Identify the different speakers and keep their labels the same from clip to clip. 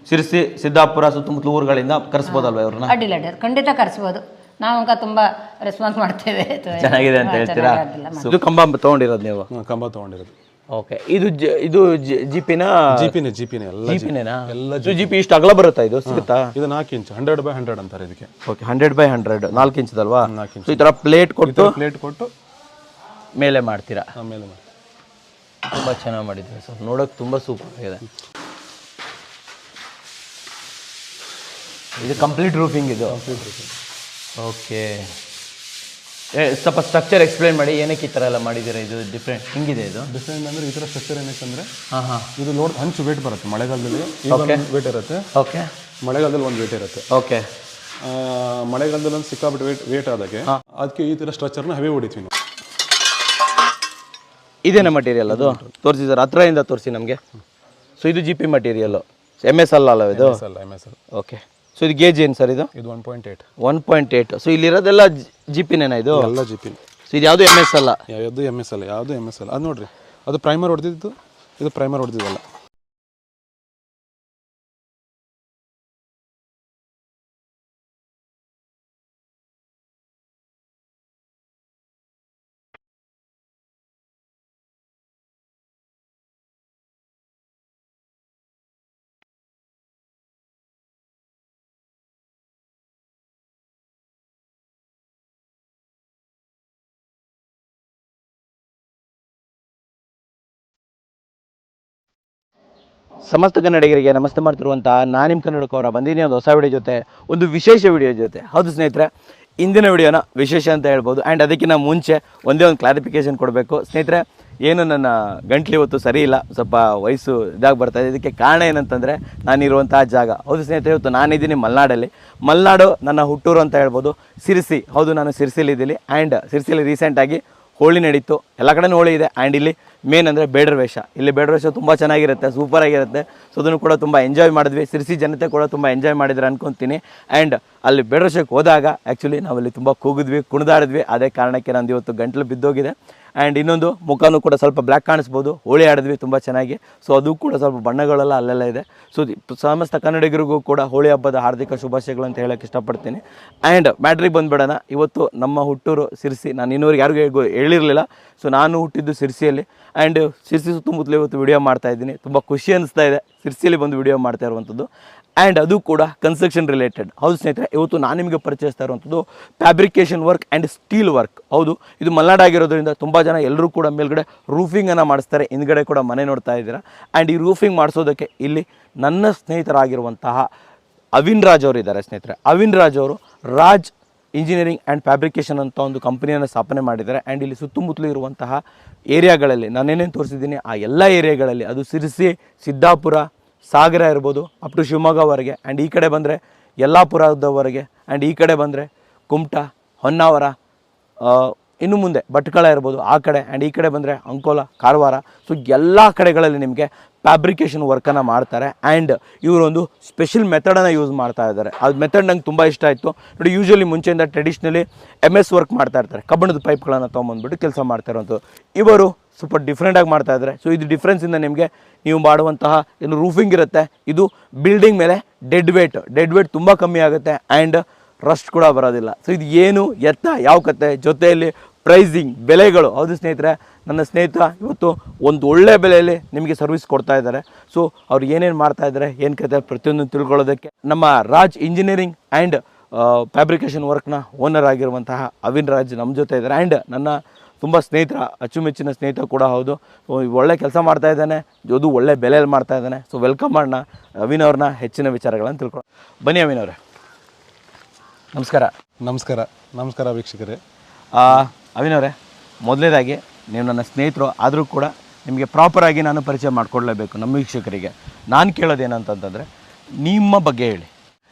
Speaker 1: ಶಿರಸಿ ಸಿದ್ದಾಪುರ ಸುತ್ತಮುತ್ತಲ ಊರುಗಳಿಂದ ಕರೆಸ್ಬೋದಲ್ವ ಇವ್ರನ್ನ?
Speaker 2: ಅಡ್ಡಿಲ್ಲ ಖಂಡಿತ ಕರೆಸ್ಬೋದು. ನಾವು ತುಂಬ ರೆಸ್ಪಾನ್ಸ್ ಮಾಡ್ತೇವೆ.
Speaker 1: ಚೆನ್ನಾಗಿದೆ ಅಂತ ಹೇಳ್ತೀರಾ? ಇದು ಕಂಬ ತೊಗೊಂಡಿರೋದು ನೀವು?
Speaker 3: ಕಂಬ ತೊಗೊಂಡಿರೋದು.
Speaker 1: ಓಕೆ. ಇದು ಜಿಪಿನ?
Speaker 3: ಜಿಪಿನೇ ಎಲ್ಲ
Speaker 1: ಜಿಪಿನೇನಾ? ಜಿಪಿ ಇಷ್ಟು ಅಗಲ ಬರುತ್ತಾ? ಇದು ಸಿಗುತ್ತಾ?
Speaker 3: ಇದು 4 ಇಂಚ್ 100x100 ಅಂತಾರೆ ಇದಕ್ಕೆ.
Speaker 1: Okay, 100x100 4 ಇಂಚದಲ್ವಾ? ಈ ಥರ ಪ್ಲೇಟ್ ಕೊಟ್ಟು ಮೇಲೆ ಮಾಡ್ತೀರಾ?
Speaker 3: ಮೇಲೆ
Speaker 1: ತುಂಬ ಚೆನ್ನಾಗಿ ಮಾಡಿದ್ದೀವಿ ಸರ್, ನೋಡೋಕೆ ತುಂಬ ಸೂಪರ್ ಆಗಿದೆ. ಇದು ಕಂಪ್ಲೀಟ್ ರೂಫಿಂಗ್ ಇದು? ಓಕೆ. ಸ್ವಲ್ಪ ಸ್ಟ್ರಕ್ಚರ್ ಎಕ್ಸ್ಪ್ಲೈನ್ ಮಾಡಿ, ಏನಕ್ಕೆ ಈ ಥರ ಎಲ್ಲ ಮಾಡಿದ್ದೀರಾ? ಇದು ಡಿಫ್ರೆಂಟ್ ಹಿಂಗಿದೆ. ಇದು
Speaker 3: ಡಿಫ್ರೆಂಟ್ ಅಂದರೆ ಈ ಥರ ಸ್ಟ್ರಕ್ಚರ್ ಏನಕ್ಕಂದರೆ
Speaker 1: ಹಾಂ
Speaker 3: ಇದು ಲೋಡ್ ಹಂಚು ವೇಟ್ ಬರುತ್ತೆ. ಮಳೆಗಾಲದಲ್ಲಿ ವೇಟ್ ಇರುತ್ತೆ.
Speaker 1: ಓಕೆ.
Speaker 3: ಮಳೆಗಾಲದಲ್ಲಿ ಒಂದು ವೇಟ್ ಇರುತ್ತೆ.
Speaker 1: ಓಕೆ.
Speaker 3: ಮಳೆಗಾಲದಲ್ಲಿ ಒಂದು ಸಿಕ್ಕಾಬಿಟ್ಟು ವೇಟ್ ಆದಾಗೆ ಅದಕ್ಕೆ ಈ ಥರ ಸ್ಟ್ರಕ್ಚರ್ನ ಹೆವಿ ಹೊಡಿತೀವಿ ನಾವು.
Speaker 1: ಇದೇನ ಮಟೀರಿಯಲ್? ಅದು ತೋರಿಸಿ ಸರ್, ಹತ್ರದಿಂದ ತೋರಿಸಿ ನಮಗೆ. ಸೊ ಇದು ಜಿ ಪಿ ಮಟೀರಿಯಲ್ಲು, MS ಅಲ್ಲ ಇದು?
Speaker 3: MS.
Speaker 1: ಓಕೆ. ಸೊ ಇದು ಗೇಜ್ ಏನು ಸರ್? ಇದು 1.8. ಸೊ ಇಲ್ಲಿರೋದೆಲ್ಲ ಜಿ ಪಿನೇನಾ? ಇದು
Speaker 3: ಎಲ್ಲ ಜಿ ಪಿ.
Speaker 1: ಸೊ ಇದು ಯಾವುದು MS ಅಲ್ಲ?
Speaker 3: ಯಾವುದು MS ಅಲ್ಲ. ಅದು ನೋಡ್ರಿ, ಅದು ಪ್ರೈಮರ್ ಹೊಡೆದಿದ್ದು, ಇದು ಪ್ರೈಮರ್ ಹೊಡೆದಿದ್ದಲ್ಲ.
Speaker 1: ಸಮಸ್ತ ಕನ್ನಡಿಗರಿಗೆ ನಮಸ್ತೆ ಮಾಡ್ತಿರುವಂತಹ ನಾನು ನಿಮ್ಮ ಕನ್ನಡಕವರ ಬಂದಿನಿ ಒಂದು ಹೊಸ ವಿಡಿಯೋ ಜೊತೆ, ಒಂದು ವಿಶೇಷ ವಿಡಿಯೋ ಜೊತೆ. ಹೌದು ಸ್ನೇಹಿತರೆ, ಇಂದಿನ ವಿಡಿಯೋನ ವಿಶೇಷ ಅಂತ ಹೇಳ್ಬೋದು. ಆ್ಯಂಡ್ ಅದಕ್ಕಿಂತ ಮುಂಚೆ ಒಂದೇ ಒಂದು ಕ್ಲಾರಿಫಿಕೇಷನ್ ಕೊಡಬೇಕು ಸ್ನೇಹಿತರೆ. ಏನು ನನ್ನ ಗಂಟ್ಲು ಇವತ್ತು ಸರಿ ಇಲ್ಲ, ಸ್ವಲ್ಪ ವಯಸ್ಸು ಇದಾಗಿ ಬರ್ತಾಯಿದೆ. ಇದಕ್ಕೆ ಕಾರಣ ಏನಂತಂದರೆ ನಾನಿರುವಂತಹ ಜಾಗ. ಹೌದು ಸ್ನೇಹಿತರೆ, ಇವತ್ತು ನಾನಿದ್ದೀನಿ ಮಲೆನಾಡಲ್ಲಿ. ಮಲೆನಾಡು ನನ್ನ ಹುಟ್ಟೂರು ಅಂತ ಹೇಳ್ಬೋದು, ಸಿರಸಿ. ಹೌದು, ನಾನು ಸಿರಸಿಲಿದ್ದೀನಿ. ಆ್ಯಂಡ್ ಸಿರಸಿಲಿ ರೀಸೆಂಟಾಗಿ ಹೋಳಿ ನಡೀತು. ಎಲ್ಲ ಕಡೆನೂ ಹೋಳಿ ಇದೆ. ಆ್ಯಂಡ್ ಇಲ್ಲಿ ಮೇನ್ ಅಂದರೆ ಬೇಡರ ವೇಷ. ಇಲ್ಲಿ ಬೇಡರ ವೇಷ ತುಂಬ ಚೆನ್ನಾಗಿರುತ್ತೆ, ಸೂಪರಾಗಿರುತ್ತೆ. ಸೊ ಅದನ್ನು ಕೂಡ ತುಂಬ ಎಂಜಾಯ್ ಮಾಡಿದ್ವಿ. ಸಿರಸಿ ಜನತೆ ಕೂಡ ತುಂಬ ಎಂಜಾಯ್ ಮಾಡಿದ್ರೆ ಅನ್ಕೊತೀನಿ. ಆ್ಯಂಡ್ ಅಲ್ಲಿ ಬೇಡರ ವೇಷಕ್ಕೆ ಹೋದಾಗ ಆ್ಯಕ್ಚುಲಿ ನಾವಲ್ಲಿ ತುಂಬ ಕೂಗಿದ್ವಿ, ಕುಣಿದಾಡಿದ್ವಿ. ಅದೇ ಕಾರಣಕ್ಕೆ ನಂದು ಇವತ್ತು ಗಂಟಲು ಬಿದ್ದೋಗಿದೆ. ಆ್ಯಂಡ್ ಇನ್ನೊಂದು ಮುಖನೂ ಕೂಡ ಸ್ವಲ್ಪ ಬ್ಲ್ಯಾಕ್ ಕಾಣಿಸ್ಬೋದು. ಹೋಳಿ ಆಡಿದ್ವಿ ತುಂಬ ಚೆನ್ನಾಗಿ. ಸೊ ಅದು ಕೂಡ ಸ್ವಲ್ಪ ಬಣ್ಣಗಳೆಲ್ಲ ಅಲ್ಲೆಲ್ಲ ಇದೆ. ಸೊ ಸಮಸ್ತ ಕನ್ನಡಿಗರಿಗೂ ಕೂಡ ಹೋಳಿ ಹಬ್ಬದ ಹಾರ್ದಿಕ ಶುಭಾಶಯಗಳು ಅಂತ ಹೇಳೋಕ್ಕೆ ಇಷ್ಟಪಡ್ತೀನಿ. ಆ್ಯಂಡ್ ಮ್ಯಾಟ್ರಿಗೆ ಬಂದುಬಿಡೋಣ. ಇವತ್ತು ನಮ್ಮ ಹುಟ್ಟೂರು ಸಿರಸಿ. ನಾನು ಇನ್ನೂರಿಗೆ ಯಾರಿಗೂ ಹೇಳಿರಲಿಲ್ಲ. ಸೊ ನಾನು ಹುಟ್ಟಿದ್ದು ಸಿರಸಿಯಲ್ಲಿ. ಆ್ಯಂಡ್ ಸಿರಸಿ ಸುತ್ತಮುತ್ತಲು ಇವತ್ತು ವಿಡಿಯೋ ಮಾಡ್ತಾಯಿದ್ದೀನಿ. ತುಂಬ ಖುಷಿ ಅನಿಸ್ತಾ ಇದೆ ಸಿರಸಿಯಲ್ಲಿ ಬಂದು ವಿಡಿಯೋ ಮಾಡ್ತಾ ಇರುವಂಥದ್ದು. ಆ್ಯಂಡ್ ಅದು ಕೂಡ ಕನ್ಸ್ಟ್ರಕ್ಷನ್ ರಿಲೇಟೆಡ್. ಹೌದು ಸ್ನೇಹಿತರೆ, ಇವತ್ತು ನಾನು ನಿಮಗೆ ಪರಿಚಯಿಸ್ತಾ ಇರುವಂಥದ್ದು fabrication work and steel work. ಹೌದು, ಇದು ಮಲೆನಾಡಾಗಿರೋದ್ರಿಂದ ತುಂಬ ಜನ ಎಲ್ಲರೂ ಕೂಡ ಮೇಲ್ಗಡೆ ರೂಫಿಂಗನ್ನು ಮಾಡಿಸ್ತಾರೆ. ಹಿಂದ್ಗಡೆ ಕೂಡ ಮನೆ ನೋಡ್ತಾ ಇದ್ದೀರಾ. ಆ್ಯಂಡ್ ಈ ರೂಫಿಂಗ್ ಮಾಡಿಸೋದಕ್ಕೆ ಇಲ್ಲಿ ನನ್ನ ಸ್ನೇಹಿತರಾಗಿರುವಂತಹ ಅವಿನ್ ರಾಜ್ ಅವರು ಇದ್ದಾರೆ ಸ್ನೇಹಿತರೆ. ಅವಿನ್ ರಾಜ್ ಅವರು ರಾಜ್ ಇಂಜಿನಿಯರಿಂಗ್ ಆ್ಯಂಡ್ ಫ್ಯಾಬ್ರಿಕೇಷನ್ ಅಂತ ಒಂದು ಕಂಪನಿಯನ್ನು ಸ್ಥಾಪನೆ ಮಾಡಿದ್ದಾರೆ. ಆ್ಯಂಡ್ ಇಲ್ಲಿ ಸುತ್ತಮುತ್ತಲು ಇರುವಂತಹ ಏರಿಯಾಗಳಲ್ಲಿ ನಾನೇನೇನು ತೋರಿಸಿದ್ದೀನಿ ಆ ಎಲ್ಲ ಏರಿಯಾಗಳಲ್ಲಿ, ಅದು ಸಿರಸಿ, ಸಿದ್ದಾಪುರ, ಸಾಗರ ಇರ್ಬೋದು, ಅಪ್ ಟು ಶಿವಮೊಗ್ಗವರೆಗೆ. ಆ್ಯಂಡ್ ಈ ಕಡೆ ಬಂದರೆ ಯಲ್ಲಾಪುರದವರೆಗೆ. ಆ್ಯಂಡ್ ಈ ಕಡೆ ಬಂದರೆ ಕುಮಟಾ, ಹೊನ್ನಾವರ, ಇನ್ನು ಮುಂದೆ ಭಟ್ಕಳ ಇರ್ಬೋದು ಆ ಕಡೆ. ಆ್ಯಂಡ್ ಈ ಕಡೆ ಬಂದರೆ ಅಂಕೋಲ, ಕಾರವಾರ. ಸೊ ಎಲ್ಲ ಕಡೆಗಳಲ್ಲಿ ನಿಮಗೆ ಫ್ಯಾಬ್ರಿಕೇಷನ್ ವರ್ಕನ್ನು ಮಾಡ್ತಾರೆ. ಆ್ಯಂಡ್ ಇವರೊಂದು ಸ್ಪೆಷಲ್ ಮೆಥಡನ್ನು ಯೂಸ್ ಮಾಡ್ತಾ ಇದ್ದಾರೆ. ಅದು ಮೆಥಡ್ ನಂಗೆ ತುಂಬ ಇಷ್ಟ ಆಯಿತು ನೋಡಿ. ಯೂಶ್ವಲಿ ಮುಂಚೆಯಿಂದ ಟ್ರೆಡಿಷ್ನಲಿ MS ವರ್ಕ್ ಮಾಡ್ತಾ ಇರ್ತಾರೆ, ಕಬ್ಬಣದ ಪೈಪ್ಗಳನ್ನು ತೊಗೊಂಬಂದ್ಬಿಟ್ಟು ಕೆಲಸ ಮಾಡ್ತಾ ಇರೋಂಥದ್ದು. ಇವರು ಸ್ವಲ್ಪ ಡಿಫ್ರೆಂಟಾಗಿ ಮಾಡ್ತಾ ಇದ್ದಾರೆ. ಸೊ ಇದು ಡಿಫ್ರೆನ್ಸಿಂದ ನಿಮಗೆ ನೀವು ಮಾಡುವಂತಹ ಏನು ರೂಫಿಂಗ್ ಇರುತ್ತೆ, ಇದು ಬಿಲ್ಡಿಂಗ್ ಮೇಲೆ ಡೆಡ್ ವೇಟ್ ತುಂಬ ಕಮ್ಮಿ ಆಗುತ್ತೆ. ಆ್ಯಂಡ್ ರಸ್ಟ್ ಕೂಡ ಬರೋದಿಲ್ಲ. ಸೊ ಇದು ಏನು ಎತ್ತ ಯಾವ ಕತೆ, ಜೊತೆಯಲ್ಲಿ ಪ್ರೈಸಿಂಗ್ ಬೆಲೆಗಳು. ಹೌದು ಸ್ನೇಹಿತರೆ, ನನ್ನ ಸ್ನೇಹಿತ ಇವತ್ತು ಒಂದು ಒಳ್ಳೆ ಬೆಲೆಯಲ್ಲಿ ನಿಮಗೆ ಸರ್ವಿಸ್ ಕೊಡ್ತಾ ಇದ್ದಾರೆ. ಸೊ ಅವ್ರು ಏನೇನು ಮಾಡ್ತಾ ಇದ್ದಾರೆ, ಏನು ಕತೆ, ಪ್ರತಿಯೊಂದು ತಿಳ್ಕೊಳ್ಳೋದಕ್ಕೆ ನಮ್ಮ ರಾಜ್ ಇಂಜಿನಿಯರಿಂಗ್ ಆ್ಯಂಡ್ ಫ್ಯಾಬ್ರಿಕೇಷನ್ ವರ್ಕ್ನ ಓನರ್ ಆಗಿರುವಂತಹ ಅವಿನ್ ರಾಜ್ ನಮ್ಮ ಜೊತೆ ಇದ್ದಾರೆ. ಆ್ಯಂಡ್ ನನ್ನ ತುಂಬ ಸ್ನೇಹಿತರ, ಅಚ್ಚುಮೆಚ್ಚಿನ ಸ್ನೇಹಿತ ಕೂಡ ಹೌದು. ಒಳ್ಳೆ ಕೆಲಸ ಮಾಡ್ತಾ ಇದ್ದಾನೆ, ಅದು ಒಳ್ಳೆ ಬೆಲೆಯಲ್ಲಿ ಮಾಡ್ತಾ ಇದ್ದಾನೆ. ಸೊ ವೆಲ್ಕಮ್ ಮಾಡೋಣ ಅವಿನ್ ಅವ್ರನ್ನ, ಹೆಚ್ಚಿನ ವಿಚಾರಗಳನ್ನು ತಿಳ್ಕೊಳ್ಳೋಣ. ಬನ್ನಿ ಅವಿನ್ ಅವರೇ.
Speaker 3: ನಮಸ್ಕಾರ ವೀಕ್ಷಕರೇ.
Speaker 1: ಅವಿನ್ ಅವರೇ, ಮೊದಲನೇದಾಗಿ ನೀವು ನನ್ನ ಸ್ನೇಹಿತರು ಆದರೂ ಕೂಡ ನಿಮಗೆ ಪ್ರಾಪರಾಗಿ ನಾನು ಪರಿಚಯ ಮಾಡಿಕೊಡ್ಲೇಬೇಕು ನಮ್ಮ ವೀಕ್ಷಕರಿಗೆ. ನಾನು ಕೇಳೋದೇನಂತಂದರೆ ನಿಮ್ಮ ಬಗ್ಗೆ ಹೇಳಿ,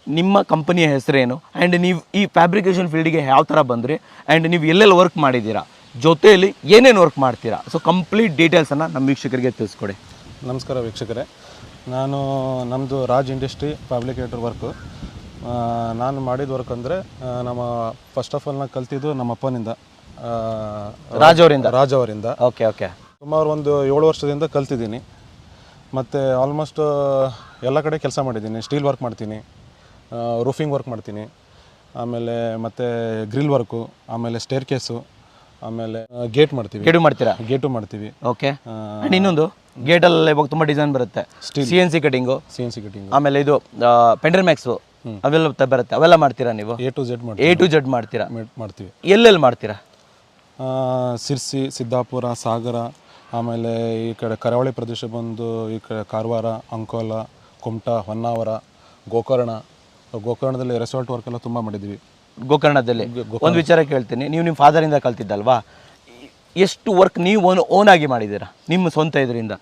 Speaker 1: ನಿಮ್ಮ ಕಂಪನಿಯ ಹೆಸರೇನು, ಆ್ಯಂಡ್ ನೀವು ಈ ಫ್ಯಾಬ್ರಿಕೇಷನ್ ಫೀಲ್ಡಿಗೆ ಯಾವ ಥರ ಬಂದ್ರಿ, ಆ್ಯಂಡ್ ನೀವು ಎಲ್ಲೆಲ್ಲಿ ವರ್ಕ್ ಮಾಡಿದ್ದೀರಾ, ಜೊತೆಯಲ್ಲಿ ಏನೇನು ವರ್ಕ್ ಮಾಡ್ತೀರಾ. ಸೊ ಕಂಪ್ಲೀಟ್ ಡೀಟೇಲ್ಸನ್ನು ನಮ್ಮ ವೀಕ್ಷಕರಿಗೆ ತಿಳಿಸ್ಕೊಡಿ.
Speaker 3: ನಮಸ್ಕಾರ ವೀಕ್ಷಕರೇ. ನಮ್ಮದು ರಾಜ್ ಇಂಡಸ್ಟ್ರಿ ಫ್ಯಾಬ್ರಿಕೇಟರ್ ವರ್ಕು. ನಾನು ಮಾಡಿದ ವರ್ಕ್ ಅಂದರೆ ನಮ್ಮ ಫಸ್ಟ್ ಆಫ್ ಆಲ್ ನಾನು ಕಲ್ತಿದ್ದು ನಮ್ಮ ಅಪ್ಪನಿಂದ, ರಾಜ್ ಅವರಿಂದ.
Speaker 1: ಓಕೆ.
Speaker 3: ಸುಮಾರು ಒಂದು 7 ವರ್ಷದಿಂದ ಕಲ್ತಿದ್ದೀನಿ. ಮತ್ತು ಆಲ್ಮೋಸ್ಟ್ ಎಲ್ಲ ಕಡೆ ಕೆಲಸ ಮಾಡಿದ್ದೀನಿ. ಸ್ಟೀಲ್ ವರ್ಕ್ ಮಾಡ್ತೀನಿ, ರೂಫಿಂಗ್ ವರ್ಕ್ ಮಾಡ್ತೀನಿ, ಆಮೇಲೆ ಮತ್ತು ಗ್ರಿಲ್ ವರ್ಕು, ಆಮೇಲೆ ಸ್ಟೇರ್ ಕೇಸು, ಆಮೇಲೆ ಗೇಟ್ ಮಾಡ್ತೀವಿ. ಗೇಟು ಮಾಡ್ತೀವಿ.
Speaker 1: ಓಕೆ. ಇನ್ನೊಂದು ಗೇಟಲ್ಲಿ ಇವಾಗ ತುಂಬ ಡಿಸೈನ್ ಬರುತ್ತೆ, CNC ಕಟಿಂಗು, ಆಮೇಲೆ ಇದು ಪೆಂಡರ್ ಮ್ಯಾಕ್ಸು ಅವೆಲ್ಲ ಬರುತ್ತೆ, ಅವೆಲ್ಲ ಮಾಡ್ತೀರಾ ನೀವು?
Speaker 3: A to Z ಮಾಡ್ತೀವಿ.
Speaker 1: ಎಲ್ಲೆಲ್ಲಿ ಮಾಡ್ತೀರಾ?
Speaker 3: ಸಿರ್ಸಿ, ಸಿದ್ದಾಪುರ, ಸಾಗರ, ಆಮೇಲೆ ಈ ಕಡೆ ಕರಾವಳಿ ಪ್ರದೇಶ ಬಂದು ಈ ಕಡೆ ಕಾರವಾರ, ಅಂಕೋಲ, ಕುಮಟಾ, ಹೊನ್ನಾವರ, ಗೋಕರ್ಣದಲ್ಲಿ ರೆಸಾರ್ಟ್ ವರ್ಕ್ ಎಲ್ಲ ತುಂಬ ಮಾಡಿದ್ದೀವಿ.
Speaker 1: ಗೋಕರ್ಣದಲ್ಲಿ ಒಂದು ವಿಚಾರ ಕೇಳ್ತೀನಿ, ನೀವು ನಿಮ್ಮ ಫಾದರಿಂದ ಕಲ್ತಿದ್ದಲ್ವಾ, ಎಷ್ಟು ವರ್ಕ್ ನೀವು ಓನ್ ಆಗಿ ಮಾಡಿದ್ದೀರಾ ನಿಮ್ಮ ಸ್ವಂತ ಇದರಿಂದ?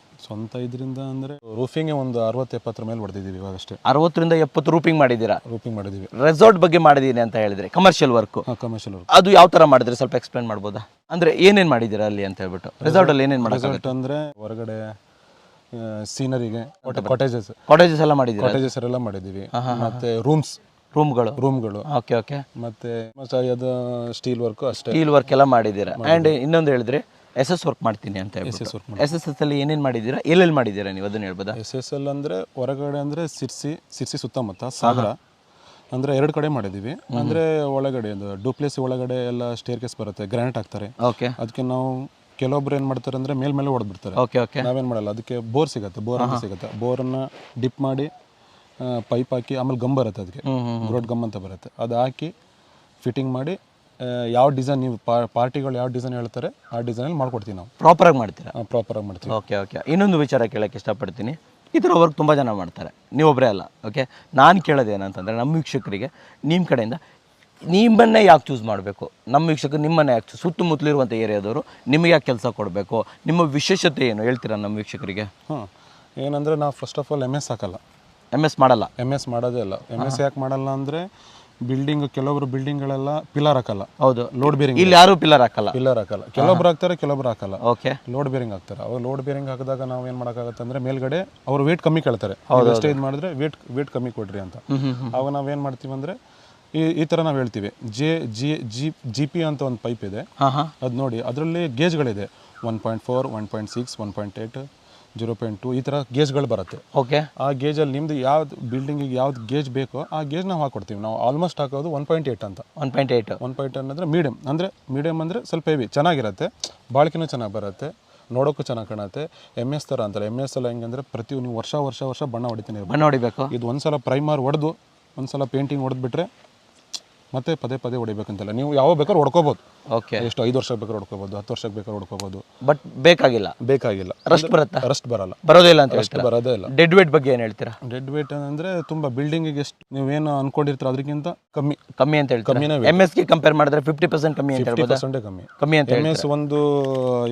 Speaker 3: ಅಂದರೆ ರೂಫಿಂಗ್ ಒಂದು 60-70 ಮೇಲೆ ಹೊಡೆದಿದ್ದೀವಿ ಇವಾಗಷ್ಟೇ.
Speaker 1: 60-70 ರೂಪಿಂಗ್ ಮಾಡಿದ್ದೀರಾ?
Speaker 3: ಮಾಡಿದ್ದೀವಿ.
Speaker 1: ರೆಸಾರ್ಟ್ ಬಗ್ಗೆ ಮಾಡಿದ್ದೀನಿ ಅಂತ ಹೇಳಿದ್ರೆ ಕಮರ್ಷಿಯಲ್ ವರ್ಕ್, ಅದು ಯಾವ ಥರ ಮಾಡಿದ್ರೆ ಸ್ವಲ್ಪ ಎಕ್ಸ್ಪ್ಲೇನ್ ಮಾಡ್ಬೋದಾ? ಅಂದರೆ ಏನೇನು ಮಾಡಿದ್ದೀರಾ ಅಲ್ಲಿ ಅಂತ ಹೇಳ್ಬಿಟ್ಟು. ರೆಸಾರ್ಟಲ್ಲಿ ಏನೇನು ಮಾಡೋದು
Speaker 3: ಅಂದರೆ ಹೊರಗಡೆ ಸೀನರಿಗೆ
Speaker 1: ಕಾಟೇಜಸ್ ಎಲ್ಲ ಮಾಡಿದ್ದೀರಾ?
Speaker 3: ಕಾಟೇಜಸ್ ಎಲ್ಲ ಮಾಡಿದ್ದೀವಿ. ಮತ್ತೆ ರೂಮ್ಗಳು.
Speaker 1: ಓಕೆ.
Speaker 3: ಮತ್ತೆ ಅದು ಸ್ಟೀಲ್ ವರ್ಕ್ ಅಷ್ಟೇ.
Speaker 1: ಸ್ಟೀಲ್ ವರ್ಕ್ ಎಲ್ಲ ಮಾಡಿದ್ದೀರಾ. ಆ್ಯಂಡ್ ಇನ್ನೊಂದು ಹೇಳಿದ್ರೆ SS ವರ್ಕ್ ಮಾಡ್ತೀನಿ ಅಂತ ಹೇಳ್ಬಿಟ್ಟು. SS ಅಲ್ಲಿ ಏನೇನು ಮಾಡಿದ್ದೀರಾ, ಎಲ್ಲೆಲ್ಲಿ ಮಾಡಿದ್ದೀರಾ ನೀವು ಅದನ್ನ ಹೇಳ್ಬೋದಾ?
Speaker 3: SSL ಅಂದರೆ ಹೊರಗಡೆ ಅಂದರೆ ಸಿರ್ಸಿ ಸುತ್ತಮುತ್ತ, ಸಾಗರ ಅಂದರೆ 2 ಕಡೆ ಮಾಡಿದ್ದೀವಿ. ಅಂದರೆ ಒಳಗಡೆ ಡೂಪ್ಲೇಸ್ ಒಳಗಡೆ ಎಲ್ಲ ಸ್ಟೇರ್ ಕೇಸ್ ಬರುತ್ತೆ, ಗ್ರಾನೈಟ್ ಹಾಕ್ತಾರೆ.
Speaker 1: ಓಕೆ.
Speaker 3: ಅದಕ್ಕೆ ನಾವು ಕೆಲವೊಬ್ರು ಏನು ಮಾಡ್ತಾರೆ ಅಂದರೆ ಮೇಲೆ ಹೊಡೆದ್ಬಿಡ್ತಾರೆ.
Speaker 1: ಓಕೆ.
Speaker 3: ನಾವೇನು ಮಾಡಲ್ಲ, ಅದಕ್ಕೆ ಬೋರ್ ಸಿಗುತ್ತೆ. ಬೋರನ್ನು ಡಿಪ್ ಮಾಡಿ ಪೈಪ್ ಹಾಕಿ, ಆಮೇಲೆ ಗಮ್ ಬರುತ್ತೆ, ಅದಕ್ಕೆ ಗ್ರೋಟ್ ಗಮ್ ಅಂತ ಬರುತ್ತೆ, ಅದು ಹಾಕಿ ಫಿಟ್ಟಿಂಗ್ ಮಾಡಿ ಯಾವ ಡಿಸೈನ್ ನೀವು ಪಾರ್ಟಿಗಳು ಯಾವ ಡಿಸೈನ್ ಹೇಳ್ತಾರೆ ಆ ಡಿಸೈನಲ್ಲಿ ಮಾಡ್ಕೊಡ್ತೀವಿ ನಾವು.
Speaker 1: ಪ್ರಾಪರಾಗಿ ಮಾಡ್ತೀರಾ?
Speaker 3: ಪ್ರಾಪರಾಗಿ ಮಾಡ್ತೀವಿ.
Speaker 1: ಓಕೆ. ಇನ್ನೊಂದು ವಿಚಾರ ಕೇಳೋಕ್ಕೆ ಇಷ್ಟಪಡ್ತೀನಿ, ಈ ಥರ ವರ್ಕ್ ತುಂಬ ಜನ ಮಾಡ್ತಾರೆ, ನೀವೊಬ್ಬರೇ ಅಲ್ಲ. ಓಕೆ, ನಾನು ಕೇಳೋದೇನಂತಂದರೆ ನಮ್ಮ ವೀಕ್ಷಕರಿಗೆ ನಿಮ್ಮ ಕಡೆಯಿಂದ ನಿಮ್ಮನ್ನೇ ಯಾಕೆ ಚೂಸ್ ಮಾಡಬೇಕು, ನಮ್ಮ ವೀಕ್ಷಕರು ನಿಮ್ಮನ್ನೇ ಯಾಕೆ ಸುತ್ತಮುತ್ತಲಿರುವಂಥ ಏರಿಯಾದವರು ನಿಮಗೆ ಯಾಕೆ ಕೆಲಸ ಕೊಡಬೇಕು, ನಿಮ್ಮ ವಿಶೇಷತೆ ಏನು ಹೇಳ್ತೀರಾ ನಮ್ಮ ವೀಕ್ಷಕರಿಗೆ?
Speaker 3: ಏನಂದರೆ ನಾವು ಫಸ್ಟ್ ಆಫ್ ಆಲ್ MS ಹಾಕಲ್ಲ.
Speaker 1: MS ಮಾಡಲ್ಲ?
Speaker 3: MS ಮಾಡೋದೇ ಇಲ್ಲ. MS ಯಾಕೆ ಮಾಡಲ್ಲ ಅಂದರೆ ಕೆಲವೊಬ್ರು ಬಿಲ್ಡಿಂಗ್ಗಳೆಲ್ಲ ಪಿಲ್ಲರ್ ಹಾಕಲ್ಲ.
Speaker 1: ಹೌದು,
Speaker 3: ಲೋಡ್ ಬೇರಿಂಗ್.
Speaker 1: ಇಲ್ಲಿ ಯಾರು ಪಿಲ್ಲರ್ ಹಾಕಲ್ಲ.
Speaker 3: ಕೆಲವೊಬ್ರು ಹಾಕ್ತಾರೆ, ಕೆಲವೊಬ್ರು ಹಾಕಲ್ಲ.
Speaker 1: ಓಕೆ.
Speaker 3: ಲೋಡ್ ಬೇರಿಂಗ್ ಹಾಕ್ತಾರೆ. ಅವ್ರು ಲೋಡ್ ಬೇರಿಂಗ್ ಹಾಕಿದಾಗ ನಾವು ಏನು ಮಾಡೋಕ್ಕಾಗತ್ತೆ ಅಂದರೆ ಮೇಲ್ಗಡೆ ಅವ್ರು ವೇಟ್ ಕಮ್ಮಿ ಕೇಳ್ತಾರೆ. ಎಷ್ಟೇ ಇದು ಮಾಡಿದ್ರೆ ವೇಟ್ ಕಮ್ಮಿ ಕೊಡ್ರಿ ಅಂತ. ಅವಾಗ ನಾವೇನು ಮಾಡ್ತೀವಿ ಅಂದರೆ ಈ ಥರ ನಾವು ಹೇಳ್ತೀವಿ, GP ಅಂತ ಒಂದು ಪೈಪ್ ಇದೆ, ಅದು ನೋಡಿ ಅದರಲ್ಲಿ ಗೇಜ್ಗಳಿದೆ, 1.4, 1.6, 1.8, 0.2 ಈ ಥರ ಗೇಜ್ಗಳು ಬರುತ್ತೆ.
Speaker 1: ಓಕೆ. ಆ
Speaker 3: ಗೇಜಲ್ಲಿ ನಿಮ್ದು ಯಾವ್ದು ಬಿಲ್ಡಿಂಗಿಗೆ ಯಾವ್ದು ಗೇಜ್ ಬೇಕೋ ಆ ಗೇಜ್ ನಾವು ಹಾಕೊಡ್ತೀವಿ. ನಾವು ಆಲ್ಮೋಸ್ಟ್ ಹಾಕೋದು 1.8 ಅಂತ. 1.8 ಅಂದರೆ ಮೀಡಿಯಮ್ ಅಂದರೆ ಸ್ವಲ್ಪ ಹೆವಿ, ಚೆನ್ನಾಗಿರುತ್ತೆ, ಬಾಳಿಕೆನೂ ಚೆನ್ನಾಗಿ ಬರುತ್ತೆ, ನೋಡೋಕ್ಕೂ ಚೆನ್ನಾಗಿ ಕಾಣುತ್ತೆ. MS ಥರ ಅಂತಾರೆ. MS ಎಲ್ಲ ಹೆಂಗಂದರೆ ನೀವು ವರ್ಷ ಬಣ್ಣ ಹೊಡಿಬೇಕು. ಇದು ಒಂದ್ಸಲ ಪ್ರೈಮರ್ ಹೊಡೆದು ಒಂದ್ಸಲ ಪೇಂಟಿಂಗ್ ಹೊಡೆದ್ಬಿಟ್ರೆ ಮತ್ತೆ ಪದೇ ಹೊಡಿಬೇಕಂತಲ್ಲ, ನೀವು ಯಾವ ಬೇಕಾದ್ರೂ ಹೊಡ್ಕೋಬೋದು.
Speaker 1: ಓಕೆ.
Speaker 3: ಎಷ್ಟು 5 ವರ್ಷಕ್ಕೆ ಬೇಕಾದ್ರೂ ಹೊಡ್ಕೋಬೋದು, 10 ವರ್ಷಕ್ಕೆ ಬೇಕಾದ್ರೂ ಹೊಡ್ಕೋಬೋದು.
Speaker 1: ಬಟ್ ಬೇಕಾಗಿಲ್ಲ. ರಸ್ಟ್ ಬರಲ್ಲ? ಬರೋದೇ ಇಲ್ಲ ಅಂತ ಹೇಳ್ತೀರಾ?
Speaker 3: ಬರೋದೇ ಇಲ್ಲ.
Speaker 1: ಡೆಡ್ ವೇಟ್ ಬಗ್ಗೆ ಏನು ಹೇಳ್ತೀರಾ?
Speaker 3: ಡೆಡ್ ವೇಟ್ ಅಂದರೆ ತುಂಬ ಬಿಲ್ಡಿಂಗಿಗೆ ಎಷ್ಟು ನೀವೇನು ಅನ್ಕೊಂಡಿರ್ತೀರ ಅದಕ್ಕಿಂತ
Speaker 1: ಕಮ್ಮಿ ಅಂತ ಹೇಳ್ತೀರಾ? MS ಗೆ ಕಂಪೇರ್ ಮಾಡಿದ್ರೆ 50% ಕಮ್ಮಿ ಅಂತ ಹೇಳ್ಬೋದಾ?
Speaker 3: 50% ಕಮ್ಮಿ ಅಂತ. MS